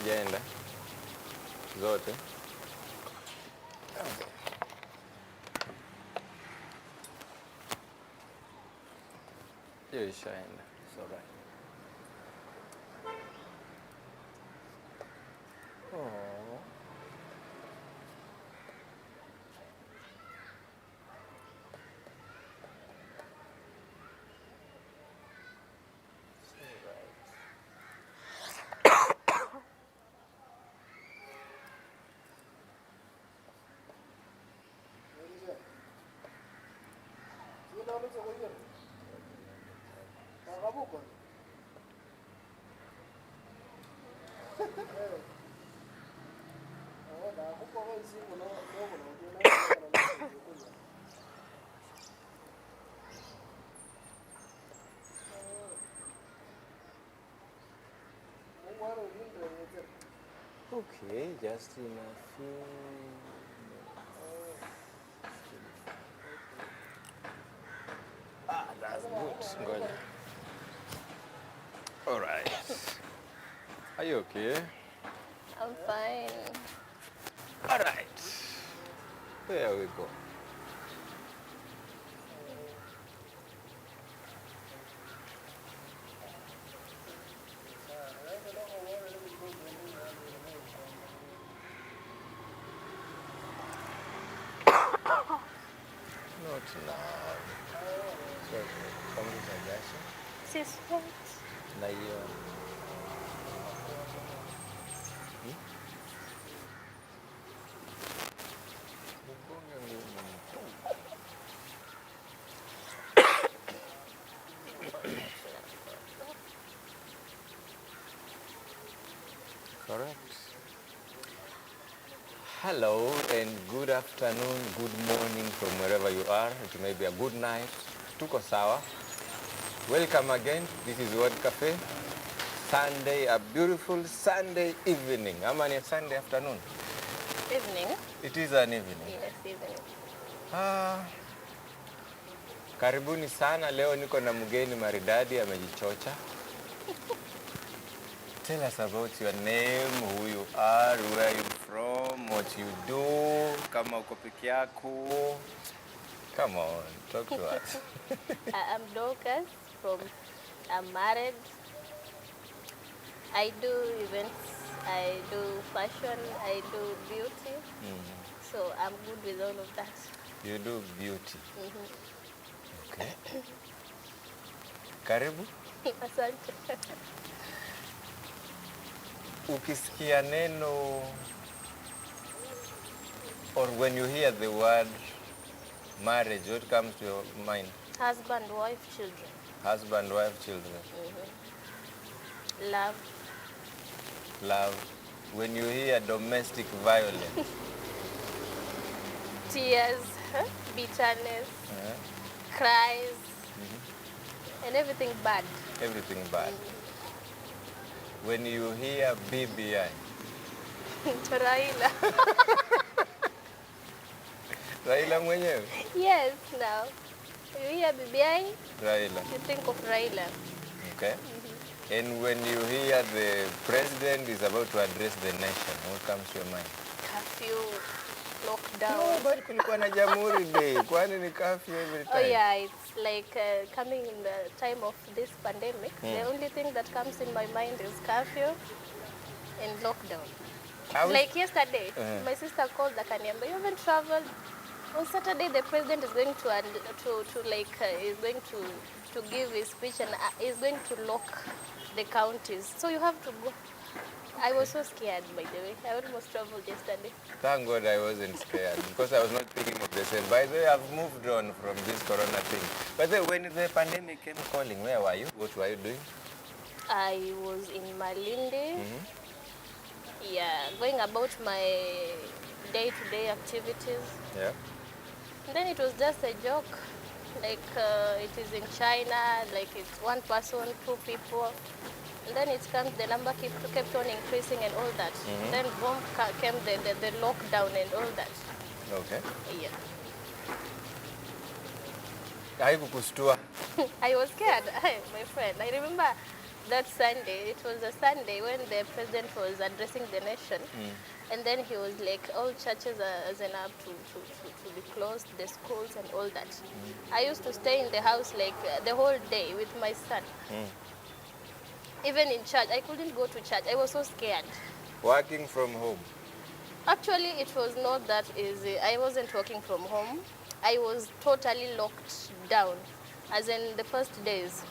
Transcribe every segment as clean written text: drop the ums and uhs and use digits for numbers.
haijaenda zote. Okay. Hiyo ishaenda. It's all right. Oh. Okay, just in a few. That's good. Good. All right. Are you okay? I'm fine. All right. There we go. Not now. So, computer jasho. Sis what? Na hiyo. Correct. Hello and good afternoon, good morning from wherever you are. It may be a good night. Tuko sawa. Welcome again. This is Word Cafe. Sunday, a beautiful Sunday evening. Ama ni Sunday afternoon? Evening. It is an evening. Yes, evening. Karibuni sana. Leo niko na mgeni maridadi amejichocha. Tell us about your name, who you are, where you from, what you do, kama uko peke yako. Come on, talk to us. I'm Dorcas I'm married. I do events, I do fashion, I do beauty. So I'm good with all of that. You do beauty. Okay. Karibu. Asante. Ukisikia neno, or when you hear the word marriage, what comes to your mind? Husband, wife, children. Husband, wife, children. Love. Love. When you hear domestic violence. Tears, bitterness, cries, and everything bad. Everything bad. When you hear BBI. Raila. Raila mwenyewe? Yes, now. You hear BBI? Raila. You think of Raila. Okay. And when you hear the president is about to address the nation, what comes to your mind? Curfew, lockdown. No, but kulikuwa na Jamhuri Day. Kwani ni curfew every time? Oh yeah, it's like coming in the time of this pandemic. The only thing that comes in my mind is curfew and lockdown. Like yesterday, my sister called Akaniamba, you haven't traveled. On Saturday, the president is going is going to give his speech and is going to lock the counties. So you have to go. I was so scared, by the way. I almost traveled yesterday. Thank God I wasn't scared because I was not thinking of the same. By the way, I've moved on from this corona thing. But then when the pandemic came calling, where were you? What were you doing? I was in Malindi. Yeah, going about my day-to-day activities. Yeah. And then it was just a joke. Like it is in China, like it's one person, two people. And then it comes, the number kept on increasing and all that. Then boom, came the lockdown and all that. Okay. Yeah. Haikukustua? I was scared, my friend. I remember that Sunday, it was a Sunday when the president was addressing the nation. And then he was like, all churches are up to be closed, the schools and all that. I used to stay in the house like the whole day with my son. Even in church, I couldn't go to church. I was so scared. Working from home? Actually, it was not that easy. I wasn't working from home. I was totally locked down. As in the first days,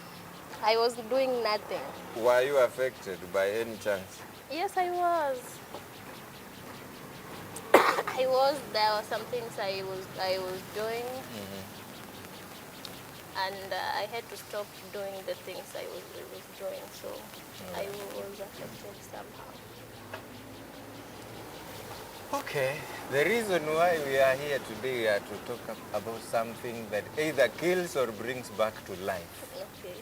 I was doing nothing. Were you affected by any chance? Yes, I was. There were some things I was doing, and I had to stop doing the things I was doing. So I was affected somehow. Okay. The reason why we are here today are to talk about something that either kills or brings back to life. Okay.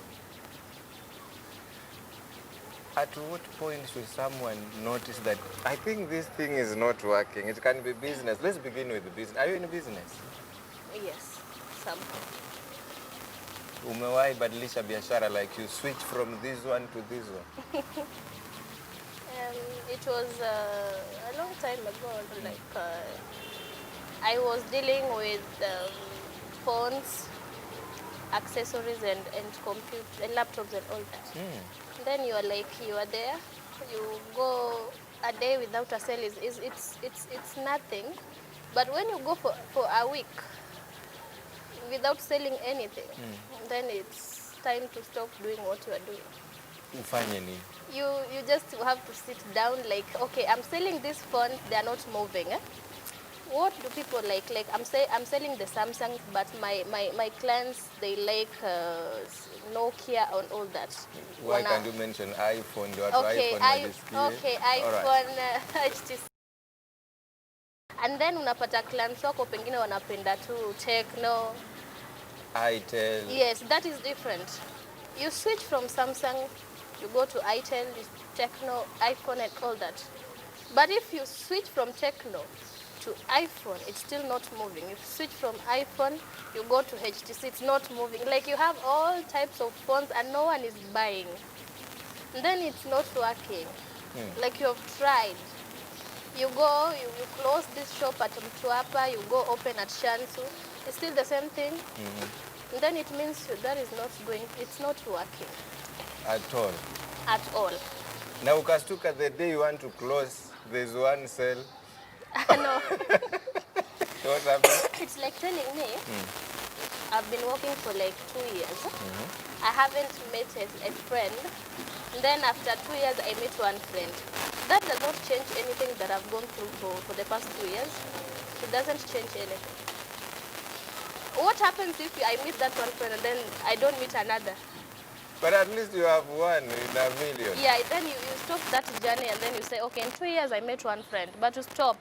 At what point should someone notice that, I think this thing is not working? It can be business. Let's begin with the business. Are you in business? Yes, somehow. Umewahi badilisha biashara, like you switch from this one to this one? It was a long time ago. Like I was dealing with phones, accessories, and computers, and laptops, and all that. Then you are there. You go a day without a sale. It's nothing. But when you go for a week without selling anything, then it's time to stop doing what you are doing. Ufanye nini? You just have to sit down like, okay, I'm selling these phones, they are not moving. What do people like? Like I'm selling the Samsung, but my clients, they like Nokia and all that. Why can't you mention iPhone? Okay, iPhone HTC. And then unapata clients wako pengine wanapenda tu Techno. itel. Yes, that is different. You switch from Samsung, you go to itel, Techno, iPhone and all that. But if you switch from Techno to iPhone, it's still not moving. If you switch from iPhone, you go to HTC, it's not moving. Like you have all types of phones and no one is buying. And then it's not working. Like you have tried. You go, you close this shop at Mtwapa, you go open at Shansu, it's still the same thing. And then it means that is not going, it's not working. At all? At all. Now, ukastuka, the day you want to close, there's one sale. No. What happened? It's like telling me, I've been working for like 2 years. I haven't met a friend. And then after 2 years, I met one friend. That does not change anything that I've gone through for the past 2 years. It doesn't change anything. What happens if I meet that one friend and then I don't meet another? But at least you have one in a million. Yeah, then you stop that journey and then you say, okay, in 2 years I met one friend, but you stop.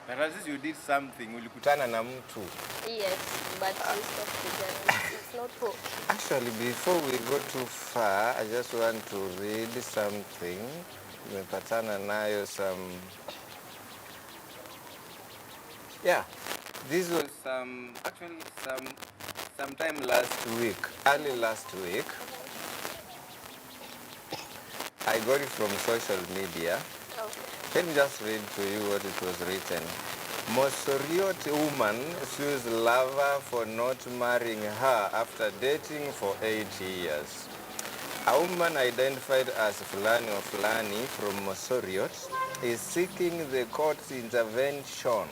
But at least you did something, ulikutana na mtu. Yes, but you stop the journey. It's not hope. Actually, before we go too far, I just want to read something. Nimepatana nayo yeah, this was sometime last week, early last week. I got it from social media. Okay. Let me just read to you what it was written. Mosoriot woman sues lover for not marrying her after dating for 8 years. A woman identified as Fulani or Fulani from Mosoriot is seeking the court's intervention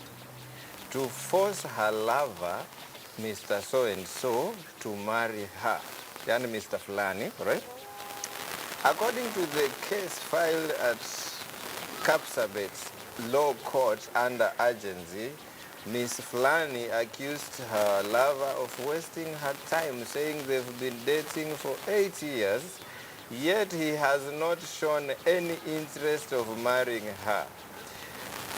to force her lover, Mr. So-and-so, to marry her. Yani Mr. Fulani, right? According to the case filed at Kapsabet's law court under urgency, Miss Fulani accused her lover of wasting her time, saying they've been dating for 8 years, yet he has not shown any interest of marrying her.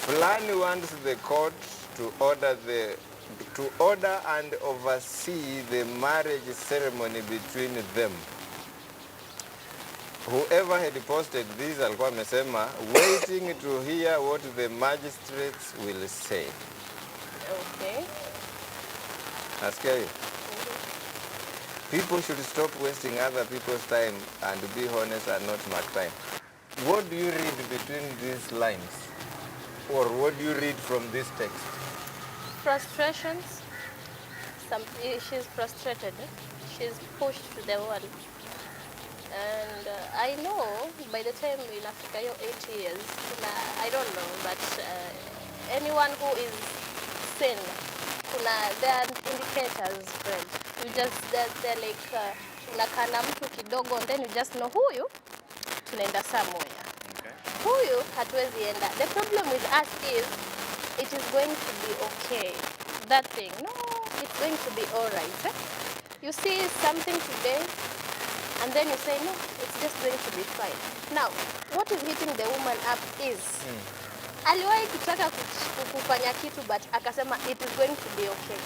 Fulani wants the court to order and oversee the marriage ceremony between them. Whoever had posted this alikuwa amesema waiting to hear what the magistrates will say. Okay. Nasikia hiyo? People should stop wasting other people's time and be honest and not mark time. What do you read between these lines? Or what do you read from this text? Frustrations. She's frustrated. She's pushed to the wall. And I know by the time in Africa, you're 8 years, I don't know, but anyone who is sane, there are indicators, friend. You just, they're like, unakaa na mtu kidogo, and then you just know huyu, tunaenda somewhere. Okay. Huyu, hatuwezi enda. The problem with us is, it is going to be okay. That thing, no, it's going to be alright. You see something today, and then you say, no, it's just going to be fine. Now, what is hitting the woman up is, aliwahi kutaka kufanya kitu, but akasema it is going to be okay.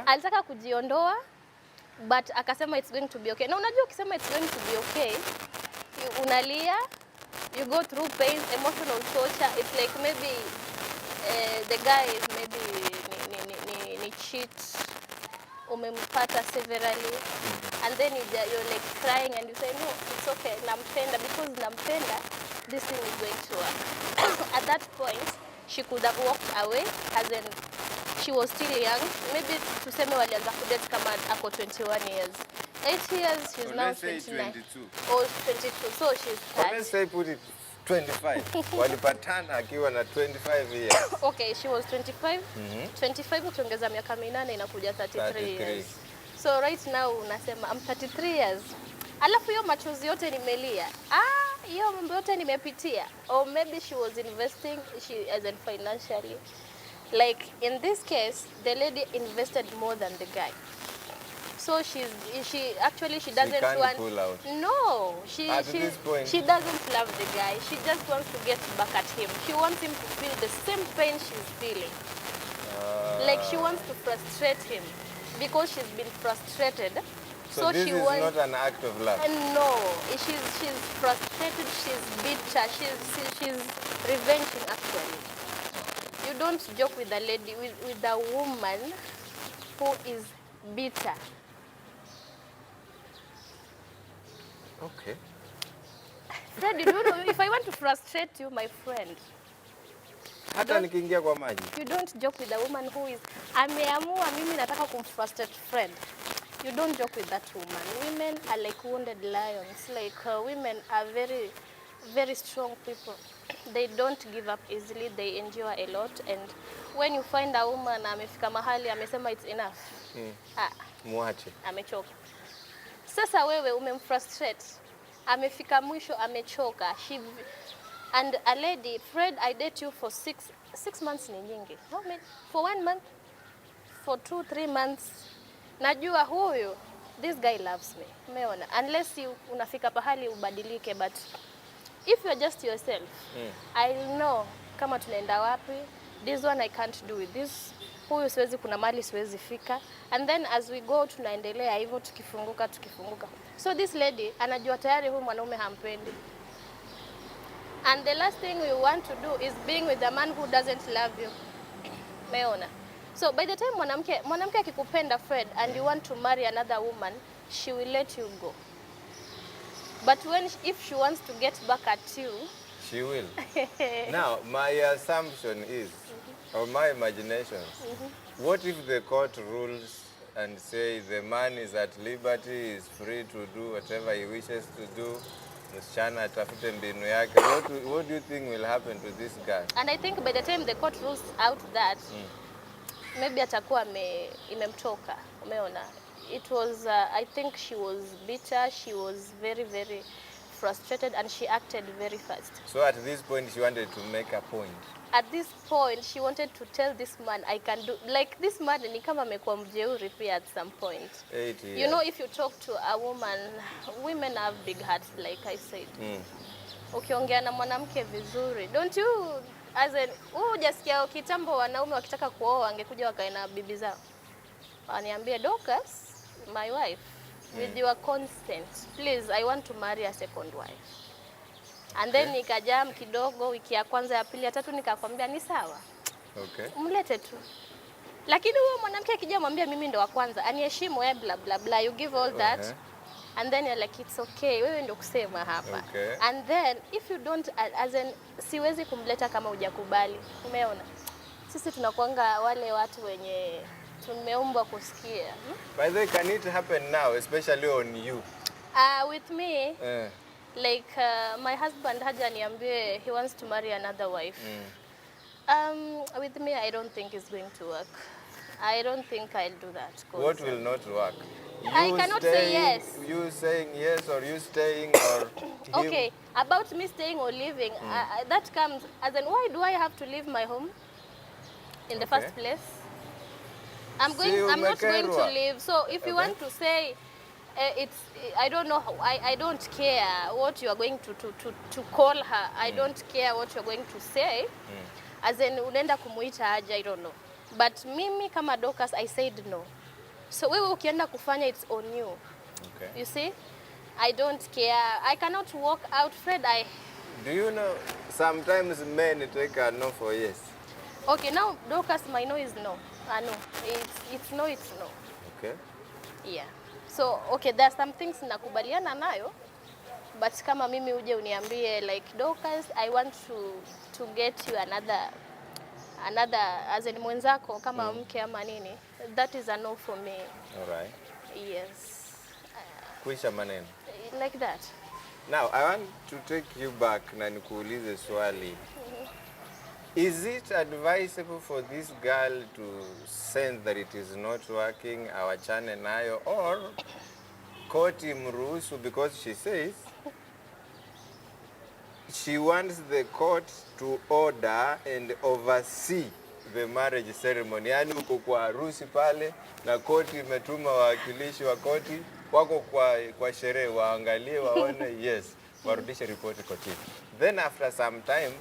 Alitaka kujiondoa, but akasema it's going to be okay. Na unajua ukisema it's going to be okay, unalia, you go through pain, emotional torture. It's like maybe the guy is maybe ni cheat, umempata severally, and then you're like crying and you say, no, it's okay, nampenda, because nampenda, this thing is going to work. At that point, she could have walked away, as in, she was still young. Maybe tuseme walianza kudate kama ako 21 years. 8 years, she's now 29. 22. Or 22, so she's 30. Let's say put it 25. Walipatana akiwa na 25 years. Okay, she was 25. 25 ukiongeza miaka 8 inakuja 33 years. So right now unasema I'm 33 years. Alafu hiyo machozi yote nimelia. Hiyo mambo yote nimepitia. Or maybe she was investing, as in financially. Like in this case, the lady invested more than the guy. So she doesn't want. Pull out. No, she doesn't love the guy. She just wants to get back at him. She wants him to feel the same pain she's feeling. Like she wants to frustrate him because she's been frustrated. So this is not an act of love. No, she's frustrated. She's bitter. She's revenging actually. You don't joke with a lady, with a woman who is bitter. Okay. Fred, you don't know, if I want to frustrate you, my friend, hata nikiingia kwa maji. You don't joke with a woman who is ameamua mimi nataka kumfrustrate friend. You don't joke with that woman. Women are like wounded lions. Like women are very, very strong people. They don't give up easily. They endure a lot. And when you find a woman amefika mahali amesema it's enough. Muache. Amechoka. Sasa wewe umemfrustrate. Amefika mwisho amechoka. And a lady, Fred, I date you for 6 months ni nyingi. How many? For 1 month? For 2-3 months? Najua huyu, this guy loves me. Umeona? Unless unafika pahali ubadilike, but if you're just yourself, I'll know kama tunaenda wapi. This one I can't do with this. Huyu siwezi, kuna mali siwezi fika. And then as we go tunaendelea hivyo tukifunguka. So this lady anajua tayari huyu mwanaume hampendi. And the last thing you want to do is being with a man who doesn't love you. Umeona? So by the time mwanamke akikupenda Fred and you want to marry another woman, she will let you go. But if she wants to get back at you, she will. Now, my assumption is, or my imagination, what if the court rules and say the man is at liberty, is free to do whatever he wishes to do? Msichana atafute mbinu yake. What do you think will happen to this guy? And I think by the time the court rules out that, maybe atakuwa imemtoka. Umeona? It was, I think she was bitter, she was very, very frustrated, and she acted very fast. So at this point, she wanted to make a point. At this point, she wanted to tell this man, I can do, like this man ni kama amekuwa mjeuri pia at some point. 8 years. You know, if you talk to a woman, women have big hearts, like I said. Ukiongea na mwanamke vizuri, don't you, as in, hujasikia kitambo wanaume wakitaka kuoa wangekuja wakae na bibi zao. Waniambia, Dorcas, my wife, with your consent, please, I want to marry a second wife. And then nikajam kidogo, wiki ya kwanza ya pili ya tatu nikakwambia ni sawa. Okay. Mlete tu. Lakini huyo mwanamke akija mwambia mimi ndo wa kwanza, aniheshimu wewe bla bla bla, you give all that. And then you're like it's okay, wewe ndo kusema hapa. Okay. And then if you don't, as in siwezi kumleta kama hujakubali. Umeona? Sisi tunakuanga wale watu wenye tumeumbwa kusikia. By the way, can it happen now, especially on you? With me, like my husband haja niambie he wants to marry another wife. With me, I don't think it's going to work. I don't think I'll do that. What will not work? I cannot say yes. You saying yes or you staying or Okay, about me staying or leaving, that comes as in why do I have to leave my home in the first place? I'm not going to leave. So if you want to say I don't know, I don't care what you are going to call her. I don't care what you're going to say. As in unaenda kumuita aje, I don't know. But mimi kama Dorcas, I said no. So wewe ukienda kufanya, it's on you. Okay. You see? I don't care. I cannot walk out, Fred. Do you know, sometimes men take a no for yes. Okay, now Dorcas, my no is no. No. It's no, it's no. Okay. Yeah. So, okay, there are some things nakubaliana nayo. But kama mimi uje uniambie like Dorcas, I want to get you another as in mwenzako kama mke ama nini, that is a no for me. All right. Yes. Kuisha maneno. Like that. Now, I want to take you back na nikuulize swali. Is it advisable for this girl to sense that it is not working, awachane nayo, or koti mruhusu, because she says she wants the court to order and oversee the marriage ceremony. Yani uko kwa harusi pale na koti imetuma wawakilishi wa koti wako kwa sherehe waangalie waone yes, warudishe ripoti kotini. Then after some time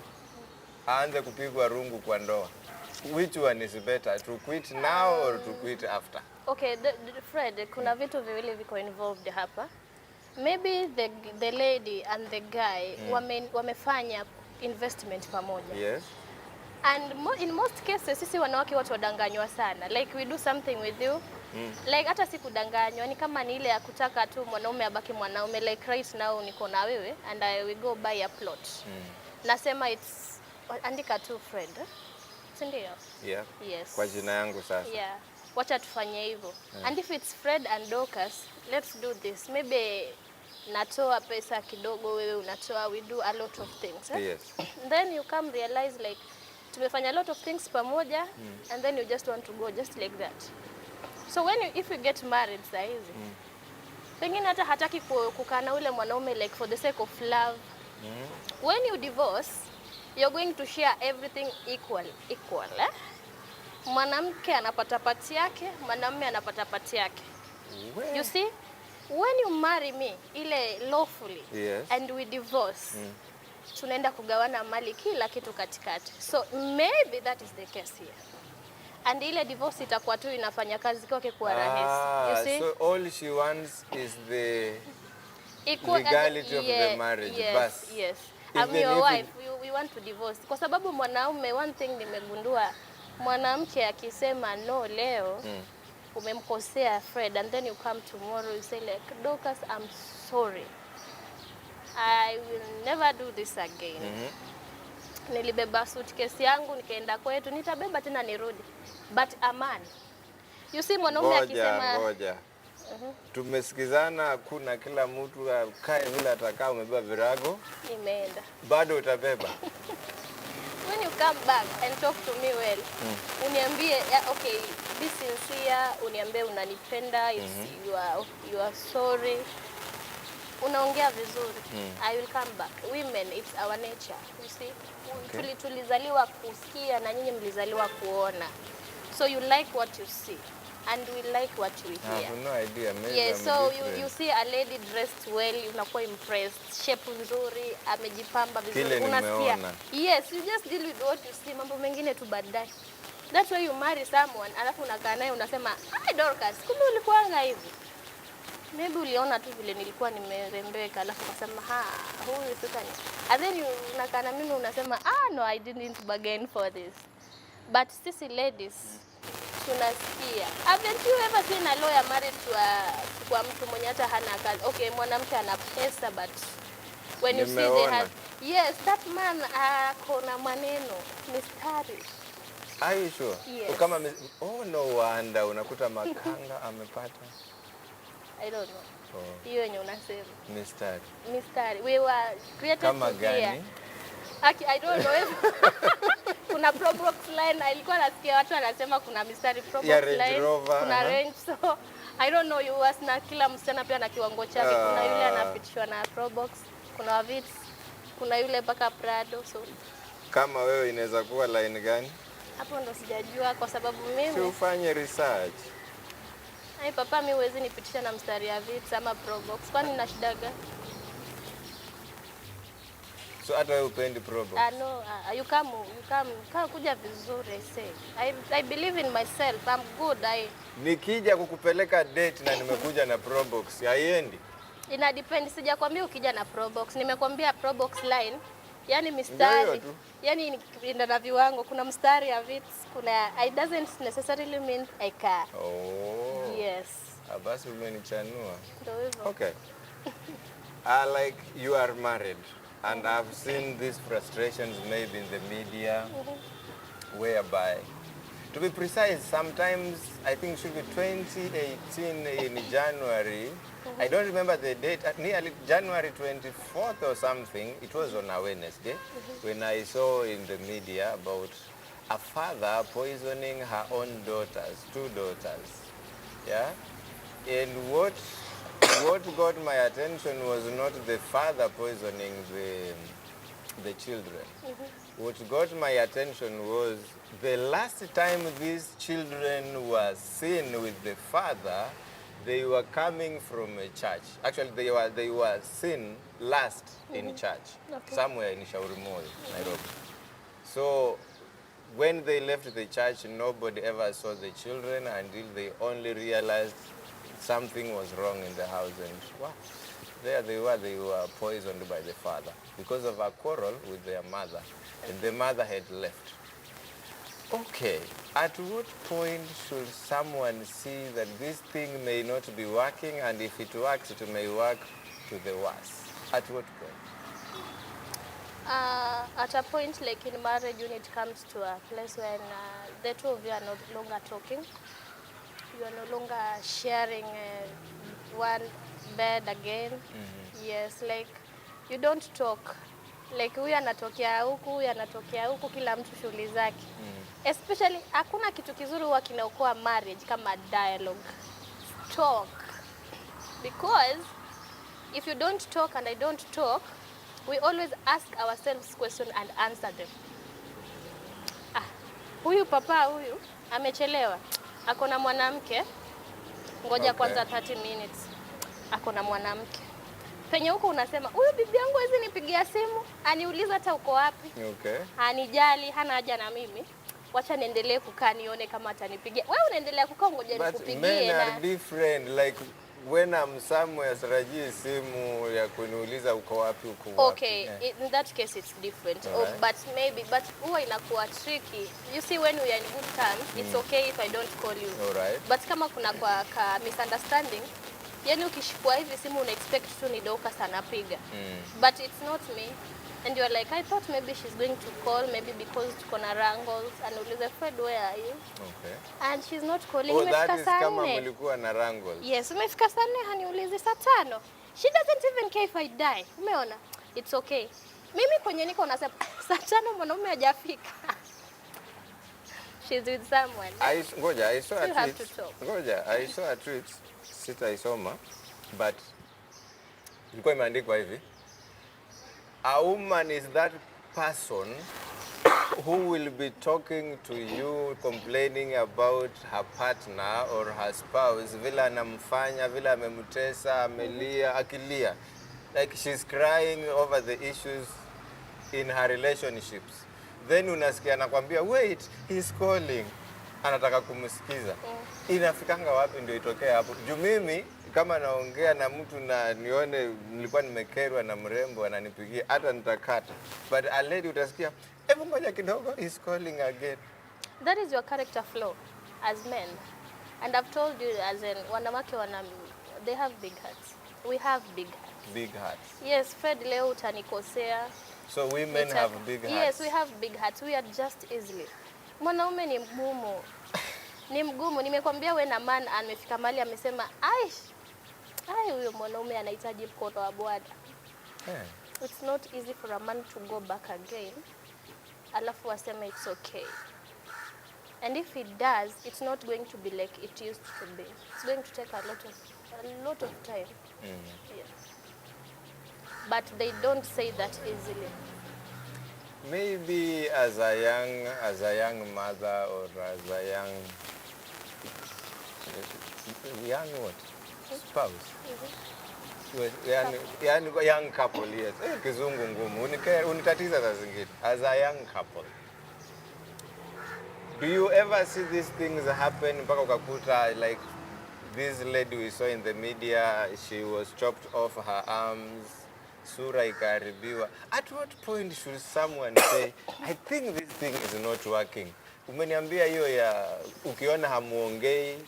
aanze kupigwa rungu kwa ndoa. Which one is better, to quit now or to quit after? Okay, Fred, kuna vitu viwili viko involved hapa. Maybe the lady and the guy wamefanya investment pamoja. Yes. And in most cases sisi wanawake watu wadanganywa sana. Like we do something with you. Like hata si kudanganywa, ni kama ni ile ya kutaka tu mwanaume abaki mwanaume. Like right now niko na wewe and we go buy a plot. Nasema it's andika tu Fred. Sindio? Yeah. Yes. Kwa jina yangu sasa. Yeah. Wacha tufanye hivyo. And if it's Fred and Dorcas, let's do this. Maybe natoa pesa kidogo, wewe unatoa, we do a lot of things. Yes. Then you come realize like tumefanya a lot of things pamoja, and then you just want to go just like that. So if you get married saa hizi, pengine hata hataki kukaa na ule mwanaume like for the sake of love. When you divorce, you're going to share everything equal. Mwanamke anapata pati yake, mwanamume anapata pati yake. You see? When you marry me, ile lawfully, yes, and we divorce, tunaenda kugawana mali kila kitu katikati. So maybe that is the case here. And ile divorce itakuwa tu inafanya kazi kwake kwa rahisi. You see? So all she wants is the legality of the marriage. Yes, yes. I'm your wife, we want to divorce. Kwa sababu mwanaume, one thing nimegundua, mwanamke akisema no leo, umemkosea Fred, and then you come tomorrow, you say like, Dorcas, I'm sorry. I will never do this again. Nilibeba suitcase yangu, nikaenda kwetu, nitabeba tena nirudi. But a man, you see mwanaume akisema... Ngoja. Tumesikizana, hakuna kila mtu akae vile atakaa, umebeba virago. Nimeenda. Bado utabeba. When you come back and talk to me well, uniambie, okay, be sincere, uniambie unanipenda, you are sorry. Unaongea vizuri. I will come back. Women, it's our nature. You see? Okay. Tulizaliwa kusikia na nyinyi mlizaliwa kuona. So you like what you see. And we like what we hear. I have no idea. Maybe yes, so you see a lady dressed well, unakuwa impressed. Shape nzuri, amejipamba vizuri, unasikia. Yes, you just deal with what you see. Mambo mengine tu baadaye. That's why you marry someone, alafu unakaa naye unasema, "Hi Dorcas, kumbe ulikuanga hivi." Maybe uliona tu vile nilikuwa nimerembeka, alafu ukasema, huyu sasa ni. And then unakaa na mimi unasema, no, I didn't bargain for this. But sisi ladies, tunasikia. Haven't you ever seen a lawyer married to kwa mtu mwenye hata hana kazi? Okay, mwanamke ana pesa, but when you see they have, yes, that man akona maneno mistari. Are you sure? Yes. Kama no wonder unakuta makanga amepata. I don't know. Hiyo yenye unasema. Mistari. We were created kama to hear. Gani? I don't know if kuna Probox line, alikuwa nasikia watu wanasema kuna mistari Probox line, kuna range, so I don't know, you was na kila msichana pia na kiwango chake. Kuna yule anapitishwa na Probox, kuna Wavits, kuna yule mpaka Prado, so kama wewe inaweza kuwa line gani? Hapo ndo sijajua kwa sababu mimi si ufanye research. Ai papa, mimi huwezi nipitisha na mstari ya Wavits ama Probox, kwani nina shida gani? So hata wewe upendi Probox? No, you come kuja vizuri, I say. I believe in myself, I'm good. Nikija kukupeleka date na nimekuja na Probox, haiendi? Ina depend, sijakwambia ukija na Probox. Nimekwambia Probox line, yani mistari. Yani ina na viwango, kuna mstari ya Wavits, kuna it doesn't necessarily mean I can. Oh. Yes. Basi umenichanua. Ndio hivyo. Okay. Like you are married. And I've seen these frustrations maybe in the media, whereby, to be precise, sometimes I think it should be 2018 in January. I don't remember the date, nearly January 24th or something. It was on a Wednesday when I saw in the media about a father poisoning her own daughters, 2 daughters. Yeah? And what got my attention was not the father poisoning the children. What got my attention was the last time these children were seen with the father, they were coming from a church. Actually, they were seen last in church, somewhere in Shauri Mall, Nairobi. So when they left the church, nobody ever saw the children until they only realized something was wrong in the house, and wow, there they were poisoned by the father because of a quarrel with their mother, and the mother had left. Okay, at what point should someone see that this thing may not be working, and if it works, it may work to the worst? At what point? At a point like in marriage, when it comes to a place when the two of you are no longer talking, you are no longer sharing one bed again. Yes, like you don't talk. Like huyu anatokea huku, kila mtu shughuli zake. Especially hakuna kitu kizuri huwa kinaokoa marriage kama dialogue. Talk. Because if you don't talk and I don't talk, we always ask ourselves questions and answer them. Huyu papa huyu amechelewa. Akona mwanamke, ngoja kwanza 30 minutes. Akona mwanamke. Penye huko unasema, huyu bibi yangu hawezi nipigia simu, aniuliza hata uko wapi. Okay. Anijali, hana haja na mimi. Wacha niendelee kukaa nione kama atanipigia. Wewe unaendelea kukaa ngoja nikupigie na. Men are different, like when I'm somewhere sarajii simu ya kuniuliza uko wapi. Okay, in that case it's different. But huwa inakuwa tricky. You see, when we are in good terms, it's okay if I don't call you. But kama kuna kwa misunderstanding, yani ukishikwa hivi simu una expect tu ni Dorcas anapiga. But it's not me. And you're like, I thought maybe she's going to call, maybe because tuko na wrangles, and ulize Fred, where are you? Okay. And she's not calling. Oh, that is kama mlikuwa na wrangles. Yes, umefika saa 4 haniulizi saa 5. She doesn't even care if I die. Umeona? It's okay. Mimi kwenye niko nasema saa 5 mwanaume hajafika. She's with someone. I saw a tweet. I saw a tweet. Sitaisoma, but ilikuwa imeandikwa hivi. A woman is that person who will be talking to you, complaining about her partner or her spouse, vile anamfanya, vile amemtesa, amelia, akilia. Like she's crying over the issues in her relationships. Then unasikia anakuambia, wait, he's calling. Anataka kumsikiza. Inafikanga wapi ndio itokea hapo? Juu mimi kama naongea na mtu na nione nilikuwa nimekerwa na mrembo ananipigia, hata nitakata. But a lady utasikia, hebu ngoja kidogo, he's calling again. That is your character flaw. as men. And I've told you, as in, wanawake they have big hearts. We have big hearts. Big hearts. Yes, Fred, leo utanikosea. So women have big hearts? Yes, we have big hearts. We adjust easily. Mwanaume ni mgumu. Ni mgumu. Nimekwambia we na man amefika mahali amesema, ai, huyo mwanaume anahitaji mkono wa Bwana. Yeah. It's not easy for a man to go back again. Alafu aseme it's okay. And if it does, it's not going to be like it used to be. It's going to take a lot of time. Yes. But they don't say that easily. Maybe as a young mother or as a young what? Spouse. Young couple, yes. Kizungu ngumu. Unitatiza saa zingine. As a young couple. Do you ever see these things happen? Mpaka ukakuta like this lady we saw in the media, she was chopped off her arms, sura ikaharibiwa. At what point should someone say, I think this thing is not working? Umeniambia hiyo ya ukiona hamuongei,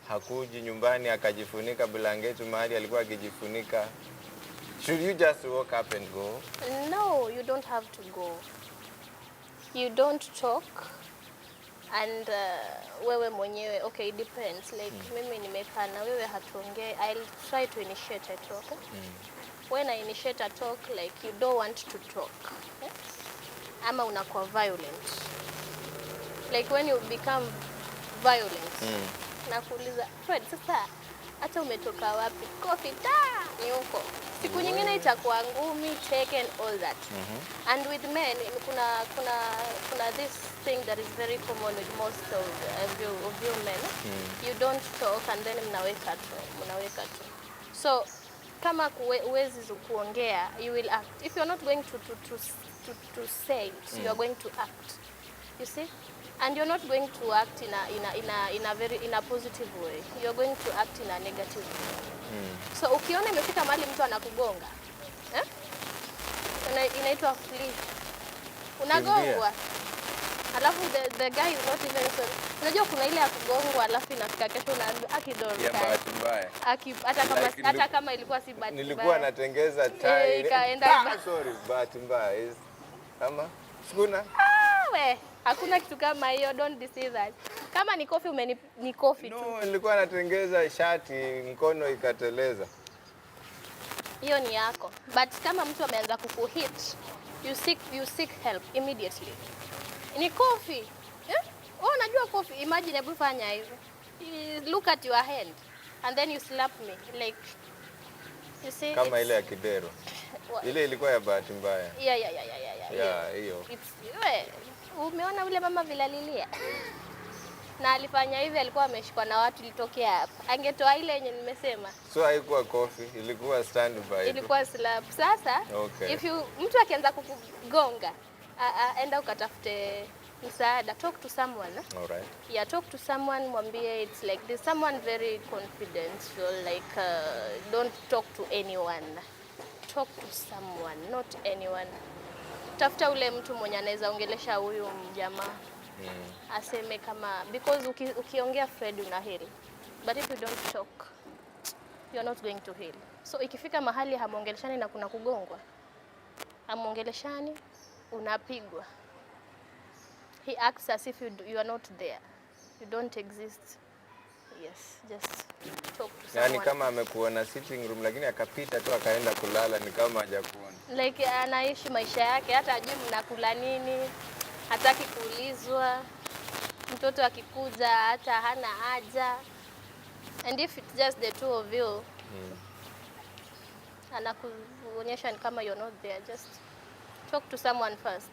hakuji nyumbani akajifunika blanketi mahali alikuwa akijifunika. Should you just walk up and go? No, you don't have to go. You don't talk. And wewe mwenyewe, okay, it depends. Like mimi nimekaa na wewe hatuongee, I'll try to initiate a talk. When I initiate a talk, like you don't want to talk. Ama unakuwa violent. Like when you become violent. Nakuuliza, Fred, sasa hata umetoka wapi? Coffee ni huko. Siku nyingine itakuwa ngumi, teke and all that. And with men, kuna this thing that is very common with most of you men. You don't talk and then mnaweka tu. So kama uwezi kuongea, you will act. If you're not going to say it, you are going to act. You see? And you're not going to act in a positive way. You're going to act in a negative way. So ukiona imefika mahali mtu anakugonga, inaitwa flee. Unagongwa. Alafu the guy is not even sorry. Unajua kuna ile ya kugongwa alafu inafika kesho unaambiwa akidoro. Ya bahati mbaya. Hata kama ilikuwa si bahati mbaya. Nilikuwa natengeza tie. Ikaenda sorry, bahati mbaya is kama sikuna. Hakuna kitu kama hiyo, don't deceive that. Kama ni coffee ni coffee tu. No, nilikuwa natengeza shati mkono ikateleza. Hiyo ni yako. But kama mtu ameanza kukuhit, you seek help immediately. Ni coffee. Unajua coffee, imagine hebu fanya hivi. Look at your hand and then you slap me like you see kama ile ya kidero. Ile ilikuwa ya bahati mbaya. Yeah, hiyo. Umeona ule mama vilalilia? Na alifanya hivi, alikuwa ameshikwa na watu litokea hapa. Angetoa ile yenye nimesema. So haikuwa coffee, ilikuwa standby. Ilikuwa slap. Sasa okay. Mtu akianza kukugonga, enda ukatafute msaada, talk to someone. All right. Yeah, talk to someone, mwambie it's like this, someone very confidential, like don't talk to anyone. Talk to someone, not anyone. Tafuta ule mtu mwenye anaweza ongelesha huyu mjamaa. Aseme kama, because ukiongea Fred una heal. But if you don't talk, you're not going to heal. So ikifika mahali hamuongeleshani na kuna kugongwa, hamuongeleshani, unapigwa. He acts as if you are not there. You don't exist. Yes, just talk to someone. Yani kama amekuona sitting room lakini akapita tu akaenda kulala ni kama hajakuona. Like anaishi maisha yake, hata ajui mnakula nini, hataki kuulizwa. Mtoto akikuja hata hana haja. And if it's just the two of you, anakuonyesha ni kama you're not there. Just talk to someone first.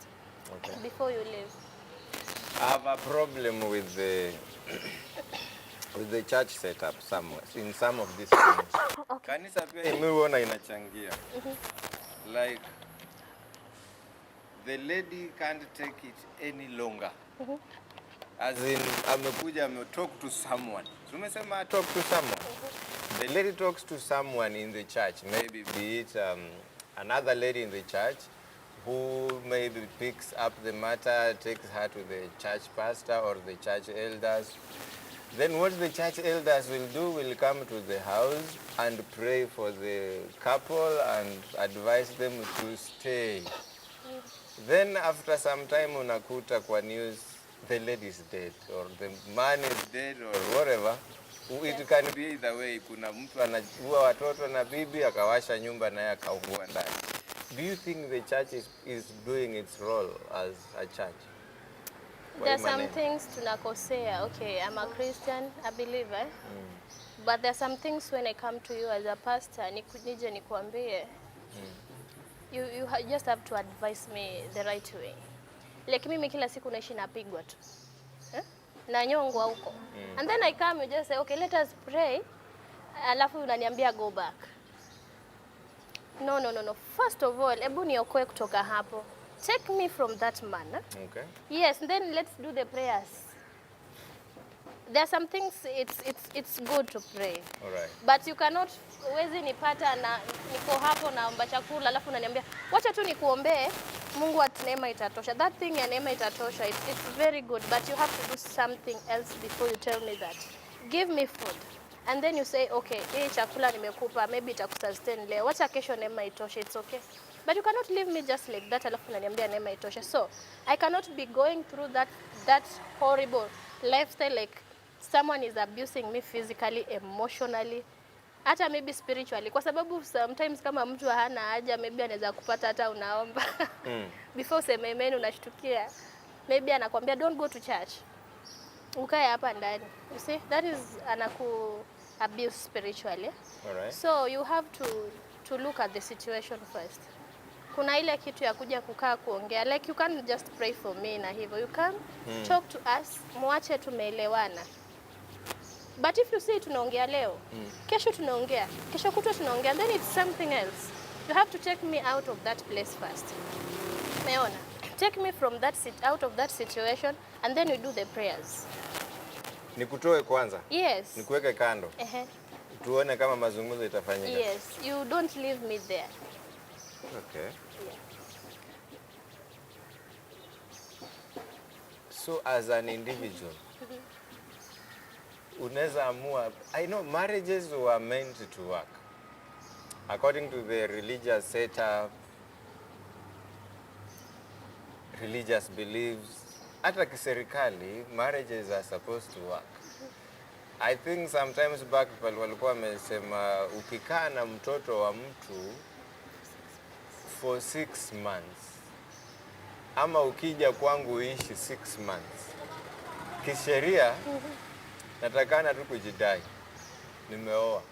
Okay. Before you leave. I have a problem with the church setup somewhere, in some of these things. Okay. Kanisa pia imeona inachangia. Like the lady can't take it any longer. As in amekuja talk to someone. So umesema talk to someone. The lady talks to someone in the church, maybe be it another lady in the church who maybe picks up the matter, takes her to the church pastor or the church elders. Then what the church elders will do, will come to the house and pray for the couple and advise them to stay. Then after some time unakuta kwa news, the lady is dead or the man is dead or whatever. It can be either way. Kuna mtu anaua watoto na bibi akawasha nyumba naye akaungua ndani. Do you think the church is doing its role as a church? There are some things tunakosea. Okay, I'm a Christian, a believer. But there are some things when I come to you as a pastor, nije nikuambie, you just have to advise me the right way. Like mimi kila siku naishi napigwa tu. Na nyongwa huko. And then I come, you just say, okay, let us pray. Alafu unaniambia go back. No. First of all, ebu niokoe kutoka hapo. Take me from that man. Okay. Yes, then let's do the prayers. There are some things it's good to pray. All right. But you cannot wezi nipata na niko hapo naomba chakula alafu unaniambia wacha tu nikuombee Mungu ati neema itatosha. That thing ya neema itatosha, it's very good, but you have to do something else before you tell me that. Give me food. And then you say, okay, hii chakula nimekupa, maybe itakusustain leo. Wacha kesho neema itoshe, it's okay. But you cannot leave me just like that alafu unaniambia neema itoshe. So, I cannot be going through that horrible lifestyle like someone is abusing me physically, emotionally, hata maybe spiritually. Kwa sababu sometimes kama mtu hana haja, maybe anaweza kupata hata unaomba. Before useme amen unashtukia. Maybe anakuambia don't go to church. Ukae hapa ndani. You see, that is anaku abuse spiritually. All right. So you have to look at the situation first. Kuna ile kitu ya kuja kukaa kuongea, like you can't just pray for me na hivyo. You can talk to us, muache tumeelewana. But if you say tunaongea leo, kesho tunaongea, kesho kutwa tunaongea, then it's something else. You have to take me out of that place first. Meona? Take me from out of that situation and then we do the prayers. Nikutoe kwanza? Yes. Nikuweke kando? Tuone kama mazungumzo itafanyika. Yes, you don't leave me there. Okay. Yeah. So as an individual, unaweza amua, I know marriages were meant to work. According to the religious setup, religious beliefs, hata kiserikali, marriages are supposed to work. I think sometimes back walikuwa wamesema ukikaa na mtoto wa mtu for 6 months, ama ukija kwangu uishi 6 months, kisheria natakana tu kujidai nimeoa.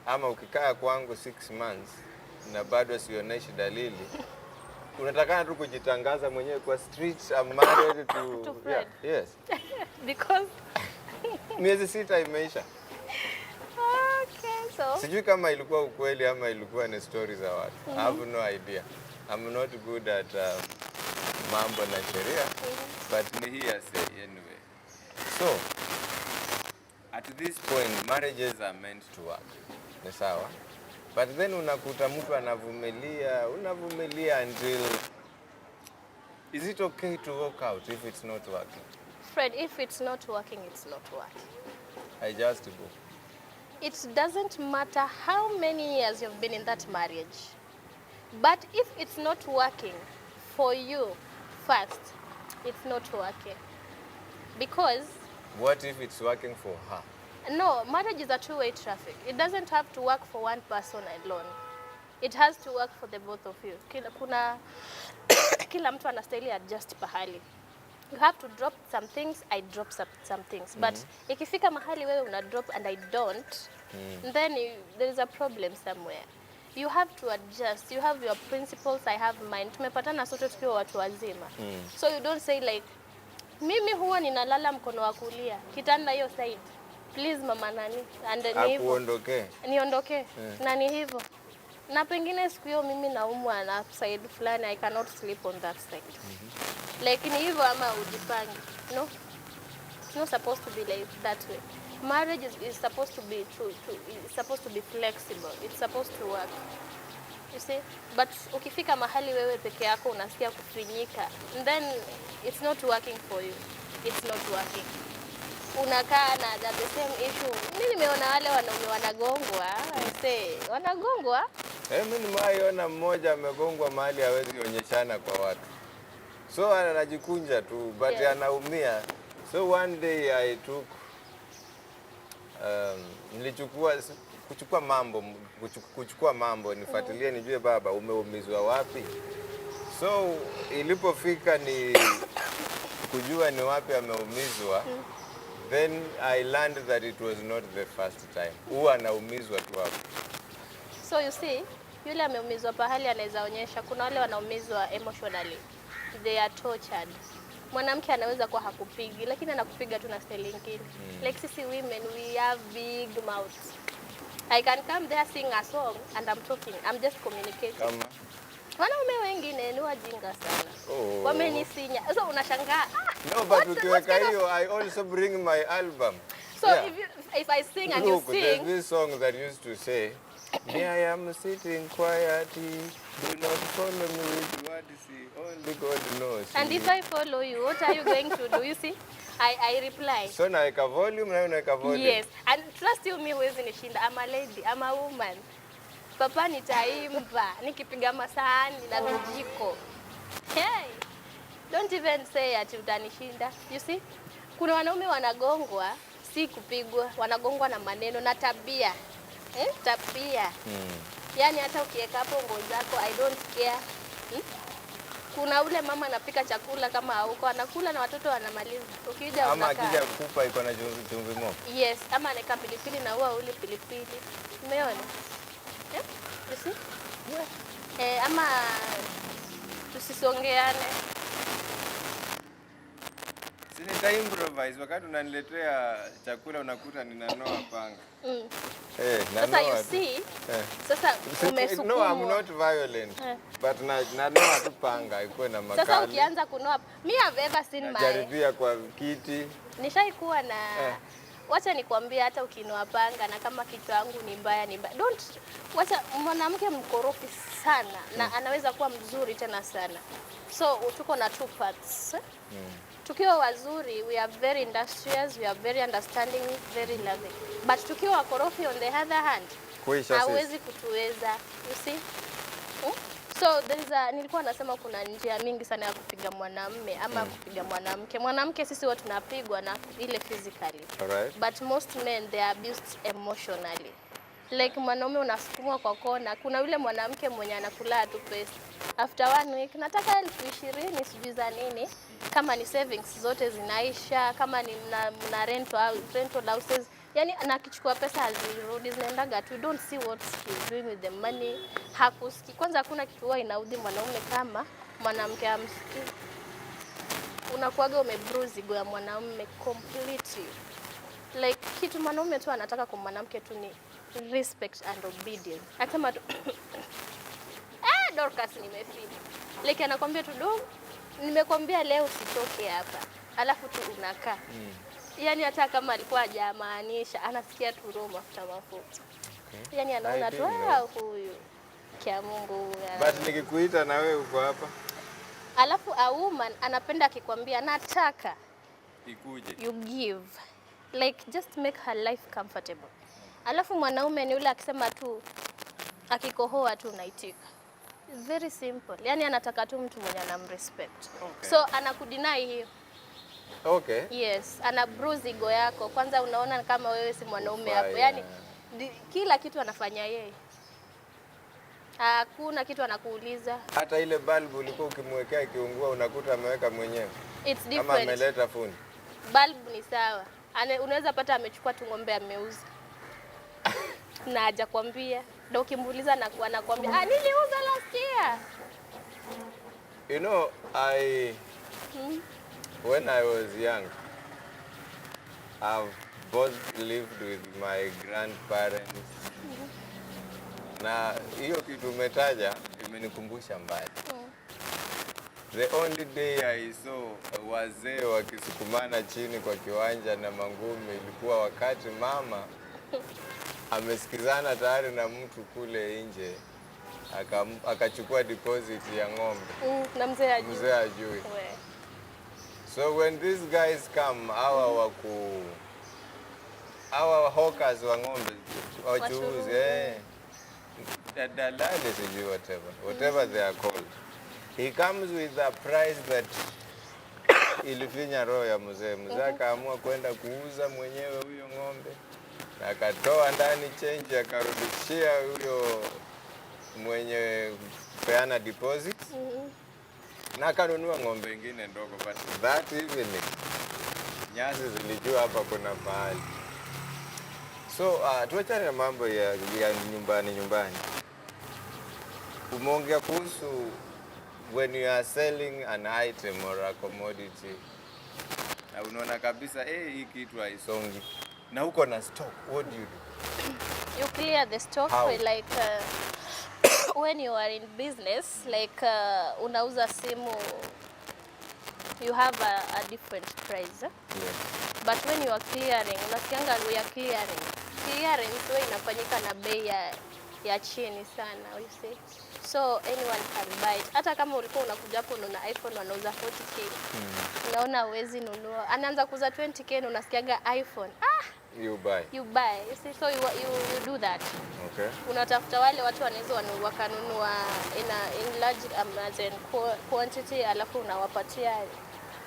Ama ukikaa kwangu 6 months na bado sionyeshi dalili, unatakana tu kujitangaza mwenyewe kwa street, I'm married to Fred. Yeah, yes. Because miezi 6 imeisha. okay, so Sijui kama ilikuwa ukweli ama ilikuwa ni stories za watu. I have no idea. I'm not good at mambo na sheria, but ni hearsay anyway. So, at this point, marriages are meant to work. Ni sawa? But then unakuta mtu anavumilia until, is it okay to walk out if it's not working? Fred, if it's not working, it's not working. I just go. It doesn't matter how many years you've been in that marriage. But if it's not working for you first, it's not working. Because What if it's working for her? no, marriage is a two-way traffic. It doesn't have to work for one person alone. It has to work for the both of you. Kila mtu anastahili adjust pahali. You have to drop some things, I drop some things. But ikifika mahali wewe una drop and I don't, then there is a problem somewhere. You have to adjust. You have your principles, I have mine. Tumepatana sote tukiwa watu wazima. So you don't say like, mimi huwa ninalala mkono wa kulia, kitanda hiyo side. Please mama nani, and ni hivyo. Akuondoke. Niondoke. Na ni hivyo. Na pengine siku hiyo mimi naumwa na side fulani, I cannot sleep on that side. Like ni hivyo ama ujipange. No. It's not supposed to be like that way. Marriage is supposed to be it's supposed to be flexible. It's supposed to work. You see? But ukifika mahali wewe peke yako unasikia kufinyika, then it's not working for you. It's not working. unakaa na the same issue. Mimi nimeona wale wanaume wanagongwa, wanagongwa. Mimi nimeona mmoja amegongwa mahali hawezi onyeshana kwa watu. So anajikunja tu, but Yeah. anaumia. So one day I took kuchukua mambo nifuatilie nijue baba umeumizwa wapi. So ilipofika ni kujua ni wapi ameumizwa, then I learned that it was not the first time. Huwa anaumizwa tu hapo. So you see, yule ameumizwa pahali anaweza onyesha. Kuna wale wanaumizwa emotionally. They are tortured. Mwanamke anaweza kuwa hakupigi lakini anakupiga tu na style nyingine. Like sisi women, we have big mouths. I can come there sing a song and I'm talking. I'm just communicating. Kama wanaume wengine ni wajinga sana. Wamenisinya. So unashangaa. No, but ukiweka hiyo, I also bring my album. So yeah. if I sing and Look, you sing. there's this song that used to say, "Me I am sitting quietly, do not follow me with words, only God knows." And if I follow you, what are you going to do? You see, I reply. So naweka volume na unaweka volume. Yes, and trust you me, huwezi nishinda. I'm a lady, I'm a woman. Papa nitaimba, nikipiga masahani na vijiko. Hey, don't even say ati utanishinda. You see, kuna wanaume wanagongwa, si kupigwa, wanagongwa na maneno na tabia. Tabia. Yani hata ukiweka hapo nguo zako, I don't care. Kuna ule mama anapika chakula kama hauko, anakula na watoto wanamaliza. Ukija ama unakaa. akija kupa iko na chumvi moja. Yes, ama anaweka pilipili na huwa uli pilipili. Umeona? You see? Yeah. Ama tusisongeane. Si nita improvise wakati unaniletea chakula unakuta ninanoa panga. Sasa you see, sasa umesukuma. No, I'm not violent. But nanoa tu panga iko na makali. Sasa ukianza kunoa, me have ever seen jaribia kwa kiti. Nishaikuwa na wacha nikwambie, hata ukinoa panga na kama kichwa yangu ni mbaya don't wacha. Mwanamke mkorofi sana na anaweza kuwa mzuri tena sana. So tuko na two parts. Tukiwa wazuri, we are very industrious, we are very understanding, very loving. But tukiwa wakorofi on the other hand, hawezi kutuweza. You see? So nilikuwa nasema kuna njia mingi sana ya kupiga mwanamume ama kupiga mwanamke. Mwanamke sisi wote tunapigwa na ile physically. Alright. But most men they are abused emotionally. Like mwanaume unasukumwa kwa kona. Kuna yule mwanamke mwenye anakula tu pesa. After 1 week nataka 20,000 sijui za nini. Kama ni savings zote zinaisha, kama ni mna rental houses. Yani anakichukua pesa hazirudi, zinaendaga tu. Don't see what he's doing with the money. Hakusiki. Kwanza hakuna kitu huwa inaudhi mwanaume kama mwanamke amsiki. Unakuaga umebruise ego ya mwanaume completely. Like kitu mwanaume tu anataka kwa mwanamke tu ni respect and obedience. Akisema tu Dorcas nimefeel. Like anakuambia tu nimekwambia leo usitoke hapa. Alafu tu unakaa. Yani hata kama alikuwa hajamaanisha, anasikia tu roho mafuta. Yani anaona tu huyu kia Mungu. But nikikuita na wewe uko hapa. Alafu a woman anapenda akikwambia nataka ikuje. You give. Like just make her life comfortable. Alafu mwanaume ni yule akisema tu akikohoa tu unaitika. It's very simple. Yani anataka tu mtu mwenye anamrespect. Okay. So anakudinai hiyo. Okay. Yes, ana bruise ego yako. Kwanza unaona kama wewe si mwanaume hapo. Yani kila kitu anafanya yeye. Hakuna kitu anakuuliza. Hata ile bulb ulikuwa ukimwekea kiungua unakuta ameweka mwenyewe. It's different. Kama ameleta fundi. Bulb ni sawa. Unaweza pata amechukua tu ng'ombe ameuza. Na hajakwambia. Ndio ukimuuliza na anakuambia, niliuza last year. You know, when I was young, I've both lived with my grandparents. Na hiyo kitu umetaja imenikumbusha mbali. The only day I saw wazee wakisukumana chini kwa kiwanja na mangumi ilikuwa wakati mama amesikizana tayari na mtu kule nje, akachukua deposit ya ng'ombe. Na mzee ajui. So when these guys come, our hawkers wa ng'ombe, wachuuzi, dalali sijui whatever they are called. He comes with a price that ilifinya roho ya mzee. Mzee akaamua kwenda kuuza mwenyewe huyo ng'ombe. Akatoa ndani change akarudishia huyo mwenye peana deposit. Na akanunua ng'ombe nyingine ndogo, but that evening nyasi zilijua hapa kuna mahali. So tuachane na mambo ya nyumbani. Umeongea kuhusu when you are selling an item or a commodity. Na unaona kabisa hii kitu haisongi. Na uko na stock, what do you do? You clear the stock. How? Like when you are in business, like unauza simu, you have a different price. Yeah. But when you are clearing, unasikianga we are clearing. Clearance wewe inafanyika na bei ya chini sana, you see. So anyone can buy it. Hata kama ulikuwa unakuja hapo unaona iPhone wanauza 40k. Unaona uwezi nunua. Anaanza kuuza 20k na unasikiaga iPhone. You buy. You buy. You see, so you do that. Okay. Unatafuta wale watu wanaweza wakanunua in large quantity, alafu unawapatia,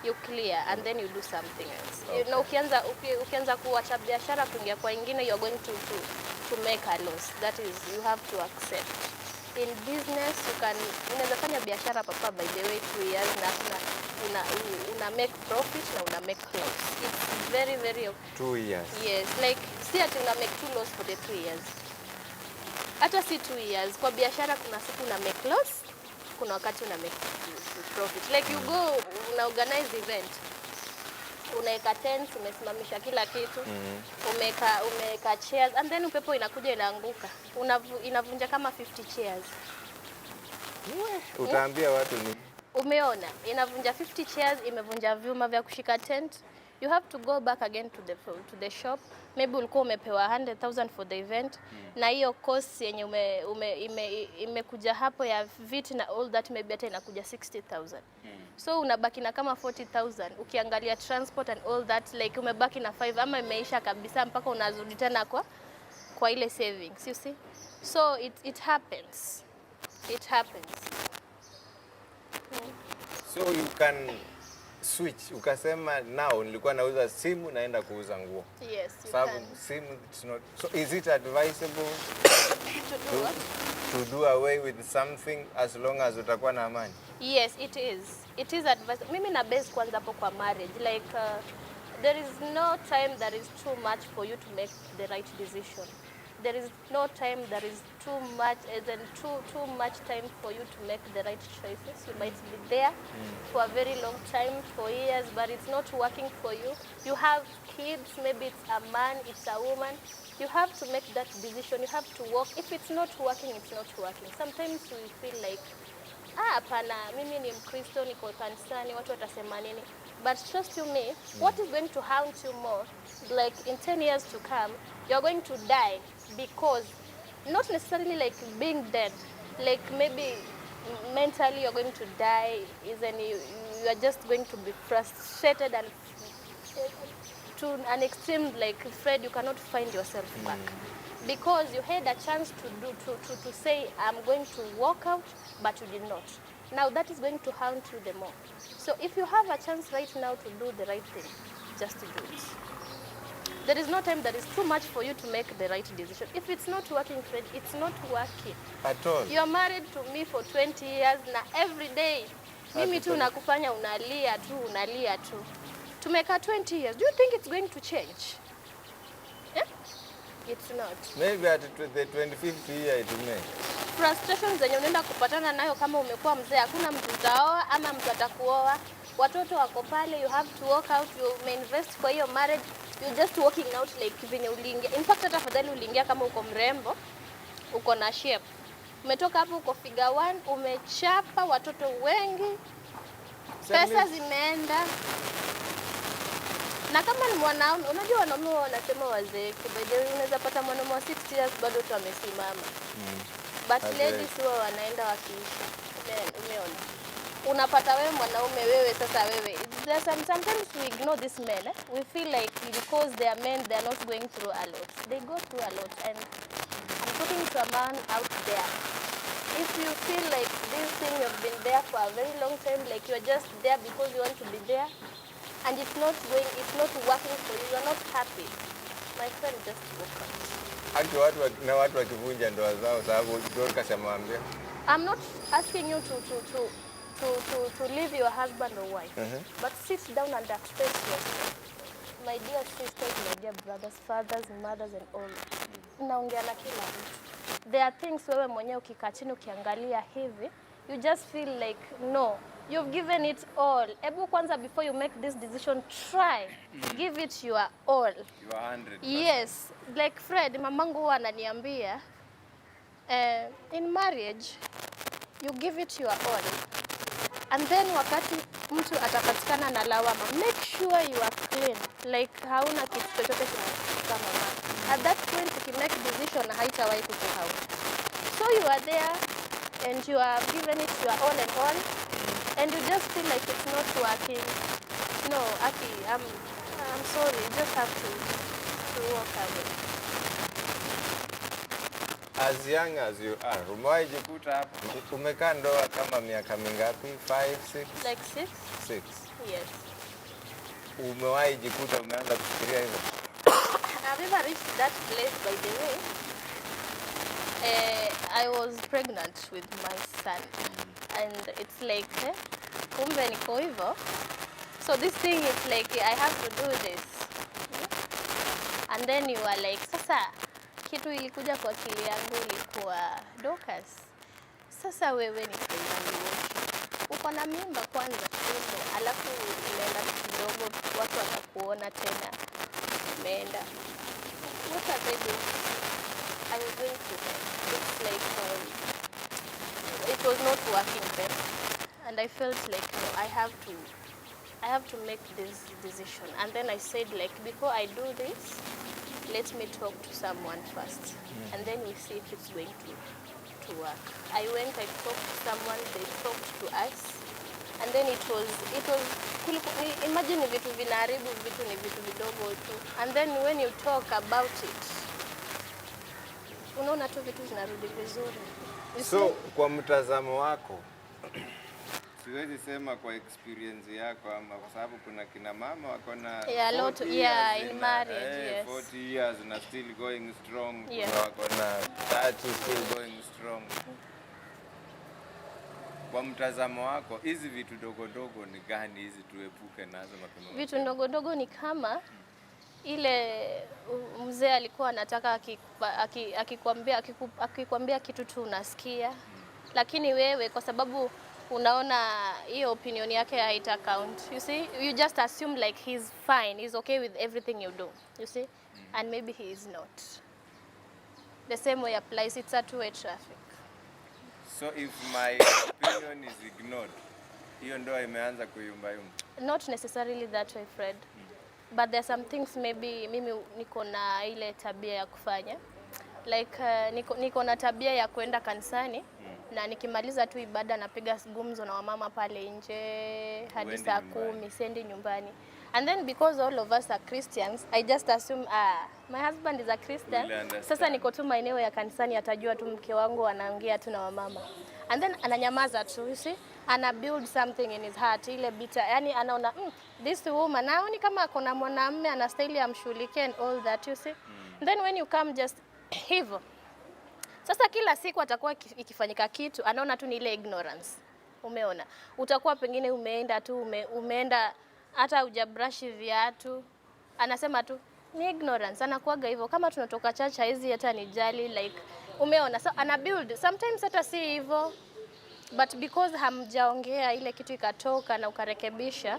you clear and then you do something else. Okay. You know, ukianza kuacha biashara kuingia kwa ingine, you're going to make a loss. That is, you have to accept. In business, unaweza fanya biashara papa by the way 2 years na una make profit na una make loss. It's very 2 years. Yes, like si ati una make 2 loss for the 2 years. Hata si 2 years. Kwa biashara kuna siku una make loss, kuna wakati una make profit. Like you go, una organize event. Unaeka tents, umesimamisha kila kitu. Umeka chairs and then upepo inakuja inaanguka. Inavunja kama 50 chairs. Utaambia watu ni umeona inavunja 50 chairs, imevunja vyuma vya kushika tent. You have to go back again to the shop. Maybe ulikuwa umepewa 100,000 for the event, na hiyo cost yenye imekuja hapo ya viti na all that, maybe hata inakuja 60,000. So unabaki na kama 40,000. Ukiangalia transport and all that, like umebaki na 5 ama imeisha kabisa mpaka unazudi tena kwa ile savings, you see. So it happens. It happens. So you can switch. Ukasema now nilikuwa nauza simu naenda kuuza nguo. Yes, you Sababu can. simu, it's not. So is it advisable To do what? to do away with something as long as utakuwa na amani? Yes, it is. It is advisable. Mimi na base kwanza hapo kwa marriage. Like there is no time that is too much for you to make the right decision. There is no time that is too much time for you to make the right choices. You might be there for a very long time, for years, but it's not working for you. You have kids, maybe it's a man, it's a woman. You have to make that decision. You have to work. If it's not working, it's not working. Sometimes we feel like, hapana, mimi ni Mkristo, niko kanisani, watu watasema nini? But trust you me, what is going to haunt you more, like in 10 years to come, you're going to die because, not necessarily like being dead, like maybe mentally you're going to die, you are just going to be frustrated and to an extreme, like Fred, you cannot find yourself back. Because you had a chance to say, I'm going to walk out, but you did not. Now that is going to haunt you the more. So if you have a chance right now to do the right thing, just do it. There is no time that is too much for you to make the right decision. If it's not working, Fred, it's not working. At all. You are married to me for 20 years, na every day, mimi tu nakufanya unalia tu. To make a 20 years, do you think it's going to change? Yeah? It's not. Maybe at the 25th year it may. Frustrations zenye unaenda kupatana nayo kama umekuwa mzee, hakuna mtu utaoa ama mtu atakuoa. Watoto wako pale, you have to walk out, you may invest kwa hiyo marriage, you're just walking out like venye uliingia. In fact, hata afadhali uliingia kama uko mrembo, uko na shape. Umetoka hapo uko figure 1, umechapa watoto wengi, pesa zimeenda. Na kama ni mwanaume, unajua wanaume wanasema wazee, kidogo unaweza pata mwanaume wa 60 years bado tu amesimama. But ladies huwa wanaenda wakiisha. Umeona? unapata wewe mwanaume wewe sasa wewe. Sometimes we ignore these men. We feel like because they are men they are not going through a lot. They go through a lot, and I'm talking to a man out there. If you feel like this thing you've been there for a very long time, like you're just there because you want to be there, and it's not working for you, you're not happy, my friend, just walk out. Haki watu wakivunja ndoa zao sababu Dorcas amwambia. I'm not asking you to leave your husband or wife, but sit down and express yourself. My dear sisters, my dear brothers, fathers, mothers and all. Naongea na kila mtu. There are things wewe mwenyewe ukikaa chini ukiangalia hivi, you just feel like no, you've given it all. Ebu kwanza before you make this decision, try. Give it your all. Your 100%. Yes, like Fred, mamangu huwa ananiambia, in marriage, you give it your all. And then wakati mtu atapatikana na lawama, make sure you are clean. Like hauna kitu chochote kama mama. At that point, if you make decision, haitawahi kusahau. So you are there, and you are given it your all and all, and you just feel like it's not working. No, Aki, I'm sorry. You just have to walk away. As young as you are, umewahi jikuta hapa? Umekaa ndoa kama miaka mingapi? 5, 6? Like 6? 6. Yes. Umewahi jikuta umeanza kufikiria hivyo? I've never reached that place, by the way. I was pregnant with my son, and it's like, kumbe niko hivyo. So this thing is like, I have to do this. And then you are like, sasa, kitu ilikuja kwa akili yangu ilikuwa Dorcas. Sasa wewe ni pregnant. Uko na mimba kwanza kidogo, alafu inaenda kidogo, watu watakuona tena. Umeenda. What are they doing? I was going to them. It's like, it was not working best. And I felt like, no, I have to make this decision. And then I said, like, before I do this, let me talk to someone first. And then we see if it's going to work. I went, I talked to someone, they talked to us. And then it was imagine vitu vinaharibu vitu ni vitu vidogo tu. And then when you talk about it, unaona tu vitu zinarudi vizuri. So kwa mtazamo wako, siwezi sema kwa experience yako ama kwa sababu kuna kina mama wako na in marriage, yes. 40 years na still going strong, yes. Wako na 30 still going strong. Kwa mtazamo wako, hizi vitu dogo dogo ni gani hizi tuepuke nazo mapema? Vitu ndogo dogo ni kama ile mzee alikuwa anataka akikwambia kitu tu unasikia. Lakini wewe kwa sababu unaona hiyo opinion yake haita count. You see, you just assume like he's fine, he's okay with everything you do. You see? And maybe he is not. The same way applies, it's a two-way traffic. So if my opinion is ignored, hiyo ndoa imeanza kuyumbayumba? Not necessarily that way, Fred. But there are some things maybe mimi niko na ile tabia ya kufanya. Like niko na tabia ya kwenda kanisani na nikimaliza tu ibada napiga gumzo na wamama pale nje hadi saa 10 sendi nyumbani. And then because all of us are Christians, I just assume my husband is a Christian. Sasa niko tu maeneo ya kanisani atajua tu mke wangu anaongea tu na wamama. And then ananyamaza tu, you see? Ana build something in his heart, ile bitter. Yani anaona this woman now ni kama kuna mwanamume anastahili amshughulikie and all that, you see? And then when you come just hivyo. Sasa kila siku atakuwa ikifanyika kitu, anaona tu ni ile ignorance. Umeona? Utakuwa pengine umeenda tu umeenda hata hujabrush viatu. Anasema tu ni ignorance. Anakuaga hivyo kama tunatoka church hizi hata nijali like umeona. So ana build sometimes hata si hivyo. But because hamjaongea ile kitu ikatoka na ukarekebisha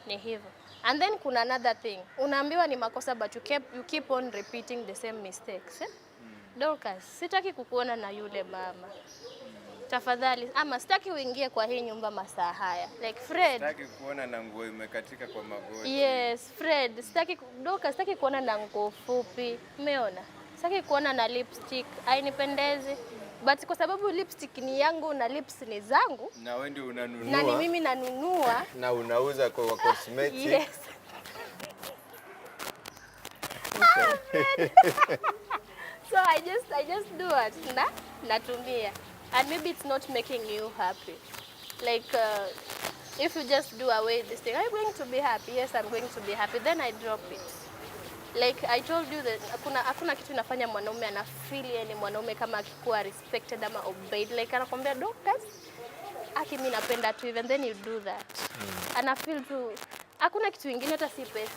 ni hivyo. And then kuna another thing. Unaambiwa ni makosa but you keep on repeating the same mistakes. Dorcas, sitaki kukuona na yule mama. Tafadhali, ama sitaki uingie kwa hii nyumba masaa haya. Like Fred, sitaki kuona na nguo imekatika kwa magoti. Yes, Fred, Dorcas, sitaki kuona na nguo fupi. Umeona? Sitaki kuona na lipstick. Hainipendezi. But kwa sababu lipstick ni yangu na lips ni zangu. Na wewe ndio unanunua. Na ni mimi nanunua. Na unauza kwa cosmetics. Yes. So I just do it. Natumia. And maybe it's not making you happy. Like if you just do away this thing, I'm going to be happy. Yes, I'm going to be happy. Then I drop it. Like I told you that hakuna kitu inafanya mwanaume ana feel yani mwanaume kama akikuwa respected ama obeyed. Like anakuambia Dorcas, aki mimi napenda tu even then you do that. Ana feel tu hakuna kitu kingine hata si pesa.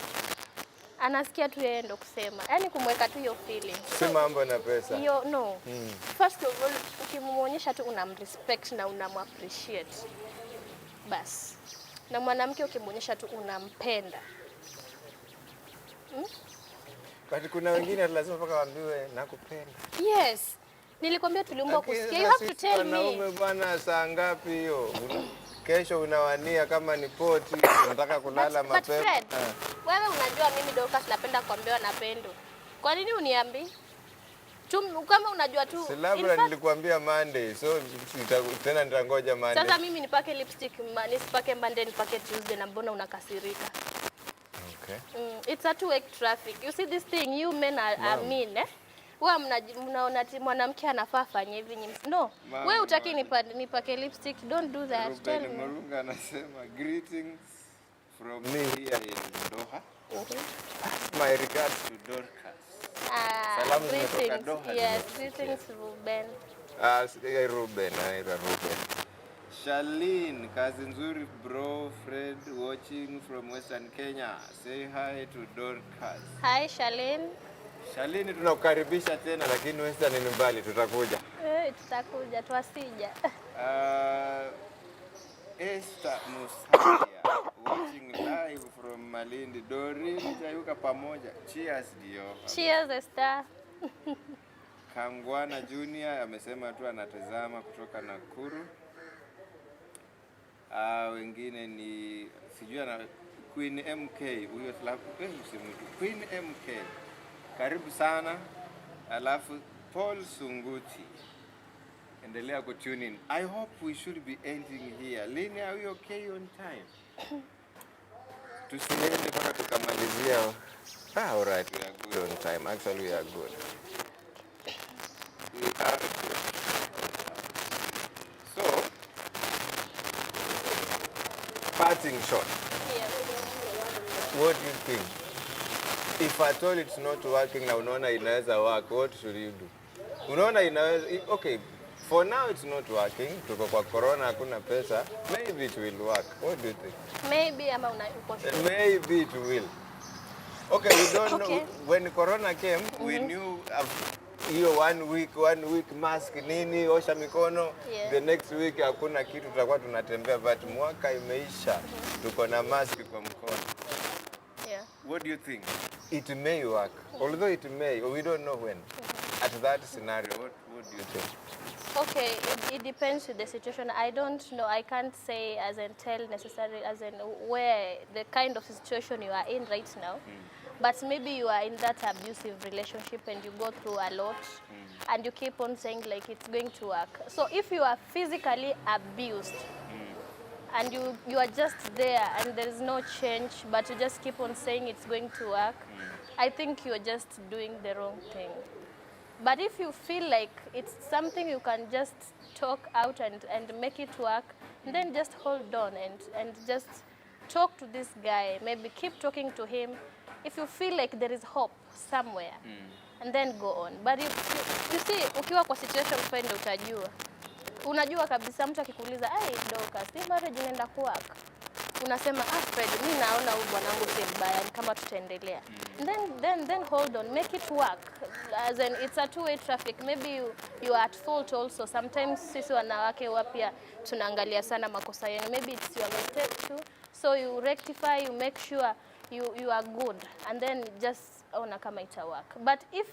Anasikia tu yeye ndo kusema. Yaani kumweka tu hiyo feeling. Si mambo na pesa. Hiyo no. First of all ukimuonyesha tu unamrespect na unamappreciate. Bas. Na mwanamke ukimuonyesha tu unampenda. But kuna wengine lazima mpaka waambiwe nakupenda. Yes. Nilikwambia tuliumbwa kusikia. You have to tell me. Wanaume bwana saa ngapi hiyo? Kesho unawania kama ni poti, unataka kulala mapema. Wewe unajua mimi Dorcas napenda kuambiwa napendo. Kwa nini uniambi? Kama unajua tu. Si labda nilikwambia Monday, so tena nitangoja Monday. Sasa mimi nipake lipstick, nisipake Monday, nipake Tuesday na mbona unakasirika? Okay. It's a two-way traffic. You see this thing, you men are mean, eh? Wewe mnaona ati mwanamke anafaa afanye hivi nyinyi. No. Wewe utaki nipake lipstick, don't do that. Tell me. Marunga anasema greetings from me here in Doha. My regards to Dorcas. Salamu zimetoka Doha. Yes, greetings Ruben. Ruben. Charlene, kazi nzuri bro, friend watching from Western Kenya. Say hi to Dorcas. Hi Charlene. Charlene, tunakukaribisha tena lakini Western ni mbali, tutakuja. Tutakuja, tuasija. Esther Musalia, watching live from Malindi. Doreen, Jayugah pamoja. Cheers dio. Cheers Esther. Kangwana Junior amesema tu anatazama kutoka Nakuru. Wengine ni sijui na Queen MK, huyo slavu Queen MK. Karibu sana. Alafu Paul Sunguti. Endelea ku tune in. I hope we should be ending here. Lini, are we okay on time? Tusiende mpaka tukamalizia. All right, we are good on time. Actually, we are good. We are good. So, parting shot. Yes. What do you think? If at all it's not working na unaona inaweza work, what should you do? Unaona inaweza, okay, for now it's not working. Tuko kwa corona, hakuna pesa. Maybe it will work. What do you think? Maybe ama uko sure? Maybe it will. Okay, we don't know. When corona came, we knew hiyo one week mask nini, osha mikono. Yeah. The next week hakuna kitu, tutakuwa tunatembea, but mwaka imeisha. Tuko na mask kwa mkono. Yeah. What do you think? It may work. Although it may, we don't know when. At that scenario, what do you think? Okay, it depends on the situation. I don't know. I can't say as in tell necessarily as in where the kind of situation you are in right now. But maybe you are in that abusive relationship and you go through a lot and you keep on saying like it's going to work. So if you are physically abused and you are just there and there is no change but you just keep on saying it's going to work, I think you're just doing the wrong thing. But if you feel like it's something you can just talk out and make it work, then just hold on and just talk to this guy. Maybe keep talking to him. If you feel like there is hope somewhere, and then go on. But if you see, ukiwa kwa situation friend utajua. Unajua kabisa mtu akikuuliza, "Hey Dorcas, hii marriage inaenda kuwaka." Unasema, Fred, mimi naona huyu bwanangu si mbaya kama tutaendelea. Then hold on, make it work. As in, it's a two-way traffic. Maybe you are at fault also. Sometimes sisi wanawake wapia tunaangalia sana makosa yenu. Maybe it's your mistake too. So you rectify, you make sure you are good, and then just ona kama ita work. But if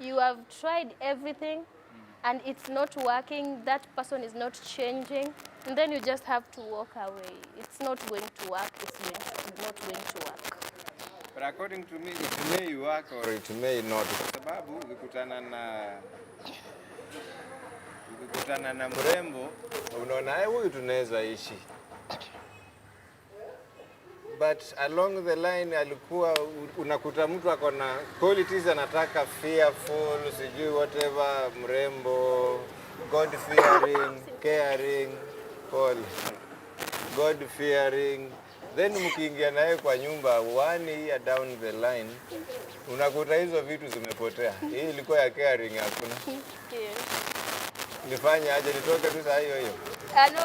you have tried everything and it's not working, that person is not changing, and then you just have to walk away. It's not going to work, it's not going to work. But according to me, it may work or it may not. Kwa sababu ukikutana ukikutana na mrembo unaona huyu tunaweza ishi. But along the line alikuwa unakuta mtu ako na qualities anataka fearful, sijui whatever, mrembo, God fearing, caring, God fearing. Then mkiingia naye kwa nyumba 1 year down the line unakuta hizo vitu zimepotea. Hii ilikuwa ya caring hakuna. Nifanye aje nitoke tu saa hiyo hiyo? No,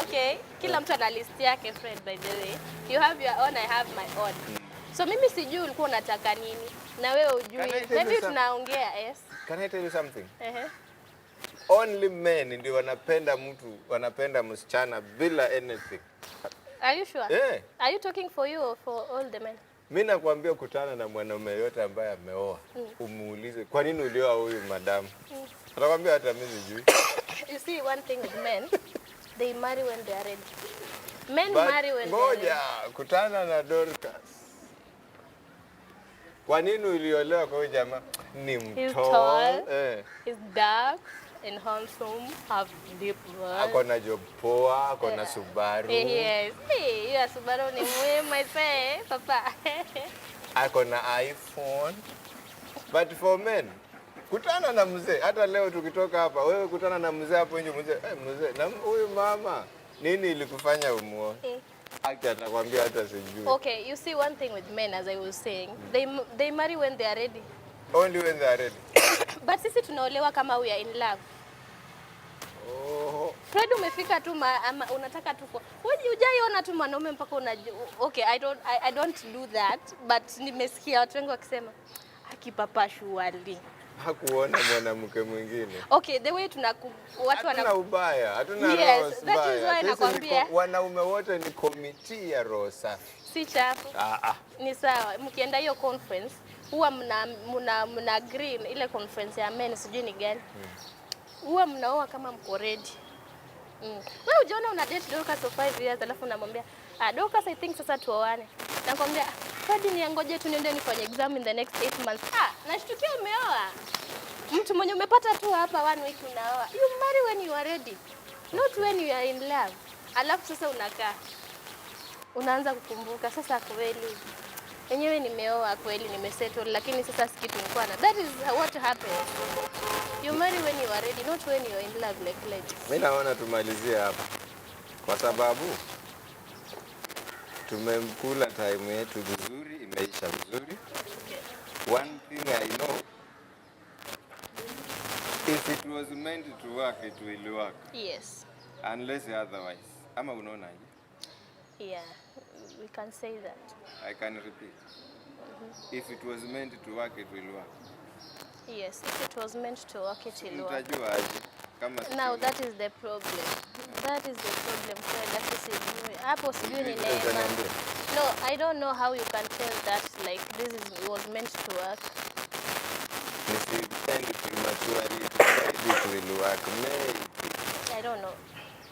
okay. Kila mtu ana list yake, friend, by the way. You have your own, I have my own. So mimi sijui ulikuwa unataka nini na wewe ujui. Maybe tunaongea, yes. Can I tell you something? Only men ndio wanapenda msichana bila anything. Are you sure? Yeah. Are you talking for you or for all the men? Mimi nakwambia kutana na mwanaume yote ambaye ameoa, umuulize kwa nini ulioa huyu madam? Atakwambia hata mimi sijui. You see, one thing with men, they marry when they are ready. Men marry when they are ready. Moja, kutana na Dorcas. Kwa nini uliolewa kwa huyu jamaa? Ni mtall. He's dark and handsome, have deep voice. Ako na job poa, ako na Subaru. Yes. Hey, your Subaru ni muhimu, I say, papa. Ako na iPhone. But for men, kutana na mzee. Hata leo tukitoka hapa, wewe kutana na mzee hapo nje, mzee, na huyu mama, nini ilikufanya umuoe? Haki atakwambia hata sijui. Okay, you see, one thing with men, as I was saying, they marry when they are ready. Only when they are ready. But sisi tunaolewa kama we are in love. Oh. Fred, umefika tu unataka tu wewe hujaiona tu mwanaume mpaka unajua. Okay, I don't do that, but nimesikia watu wengi wakisema akipapa shuali. Hakuona mwanamke mwingine. Okay, the way watu hatuna ubaya, hatuna roho mbaya. Yes, that is why nakwambia wanaume wote ni committee ya roho safi. Si chafu. Ni sawa. Mkienda hiyo conference, huwa mna agree ile conference ya men, sijui ni gani. Huwa mnaoa kama mko ready. Wewe unaona una date Dorcas for 5 years alafu unamwambia, Dorcas, I think sasa tuoane. Nakwambia, hadi niangoje tu niende nifanye exam in the next 8 months. Nashtukia umeoa. Mtu mwenye umepata tu hapa 1 week unaoa. You marry when you are ready, not when you are in love. Alafu sasa unakaa. Unaanza kukumbuka sasa kweli. Enyewe nimeoa kweli, nimesettle, lakini sasa sikitu nilikuwa na. That is what happens. You marry when you are ready, not when you are in love like ladies. Mimi naona tumalizie hapa. Kwa sababu tumemkula time yetu vizuri, imeisha vizuri. One thing I know, if it was meant to work, it will work. Yes. Unless otherwise. Ama unaona aje? Yeah, we can say that. I can repeat. If it was meant to work, it will work. Yes, if it was meant to work, it will work. Utajua aje? Now that is the problem. That is the problem. Hapo sijui ni neema. No, I don't know how you can tell that like this was meant to work. If you tend prematurely, it will work. Maybe. I don't know.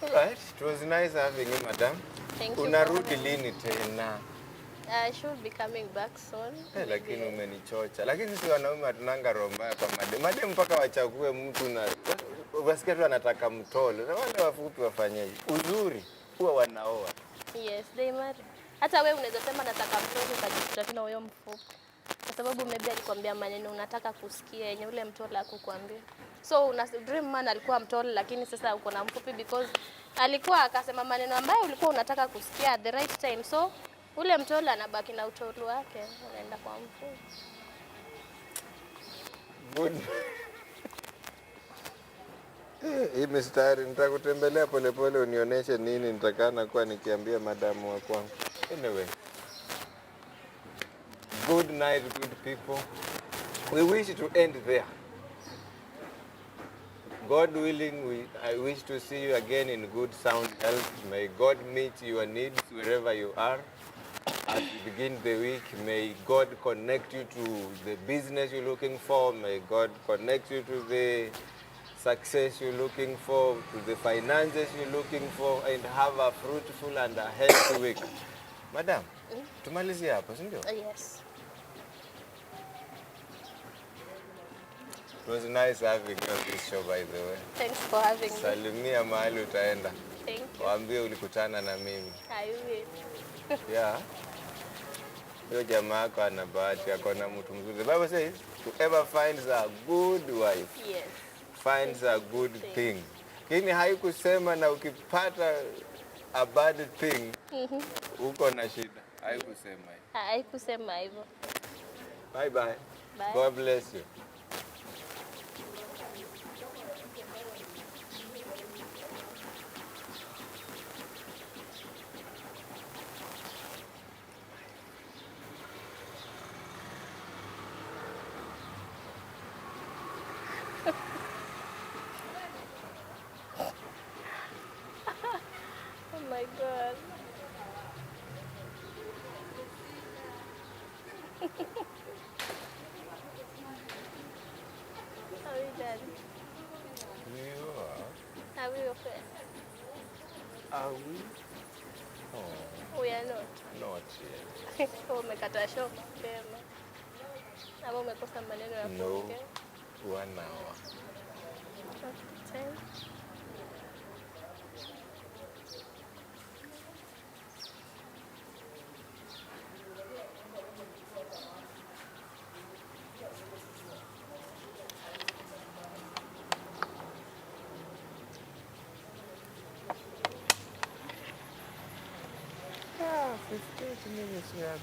Alright, it was nice having you, madam. Thank you. Unarudi lini tena? I should be coming back soon. Lakini umenichocha. Lakini sisi wanaume hatunanga roho mbaya kwa madem. Madem mpaka wachague mtu na wasikia tu anataka mtole. Na wale wafupi wafanyaje? Uzuri huwa wanaoa. Yes, they marry. Hata wewe unaweza sema nataka mtole ukajikuta tena huyo mfupi. Kwa sababu maybe alikwambia maneno unataka kusikia yenye ule mtole akukwambia. So una dream man alikuwa mtole lakini sasa uko na mfupi because alikuwa akasema maneno ambayo ulikuwa unataka kusikia at the right time. So ule mtole anabaki na utolo wake, unaenda kwa mfupi. Good. Hii mstari nitakutembelea polepole unionyeshe nini nitakana kwa nikiambia madamu wa kwangu. Anyway. Good night, good people. We wish to end there. God willing, I wish to see you again in good sound health. May God meet your needs wherever you are. As you begin the week, may God connect you to the business you're looking for. May God connect you to the success you're looking for, to the finances you're looking for, and have a fruitful and a healthy week. Madam, tumalizie hapo, si ndio? Yes. It was nice having you on this show, by the way. Thanks for having me. Salimia mahali utaenda. Thank you. Waambie ulikutana na mimi. I will. Yeah. Huyo jamaa yako ana bahati, ako na mtu mzuri. The Bible says, whoever finds a good wife, Yes. finds a good thing. Lakini haikusema na ukipata a bad thing, uko na shida. Haikusema hivyo. Haikusema hivyo. Bye bye. Bye. God bless you. Oh my God. Are we done? You are. Are we okay? Are we? Oh, We are not. not yet. Umekata show mapema. Ama umekosa maneno ya No. kuongea? 1 hour. Okay. Yeah, 15 minutes. Yeah.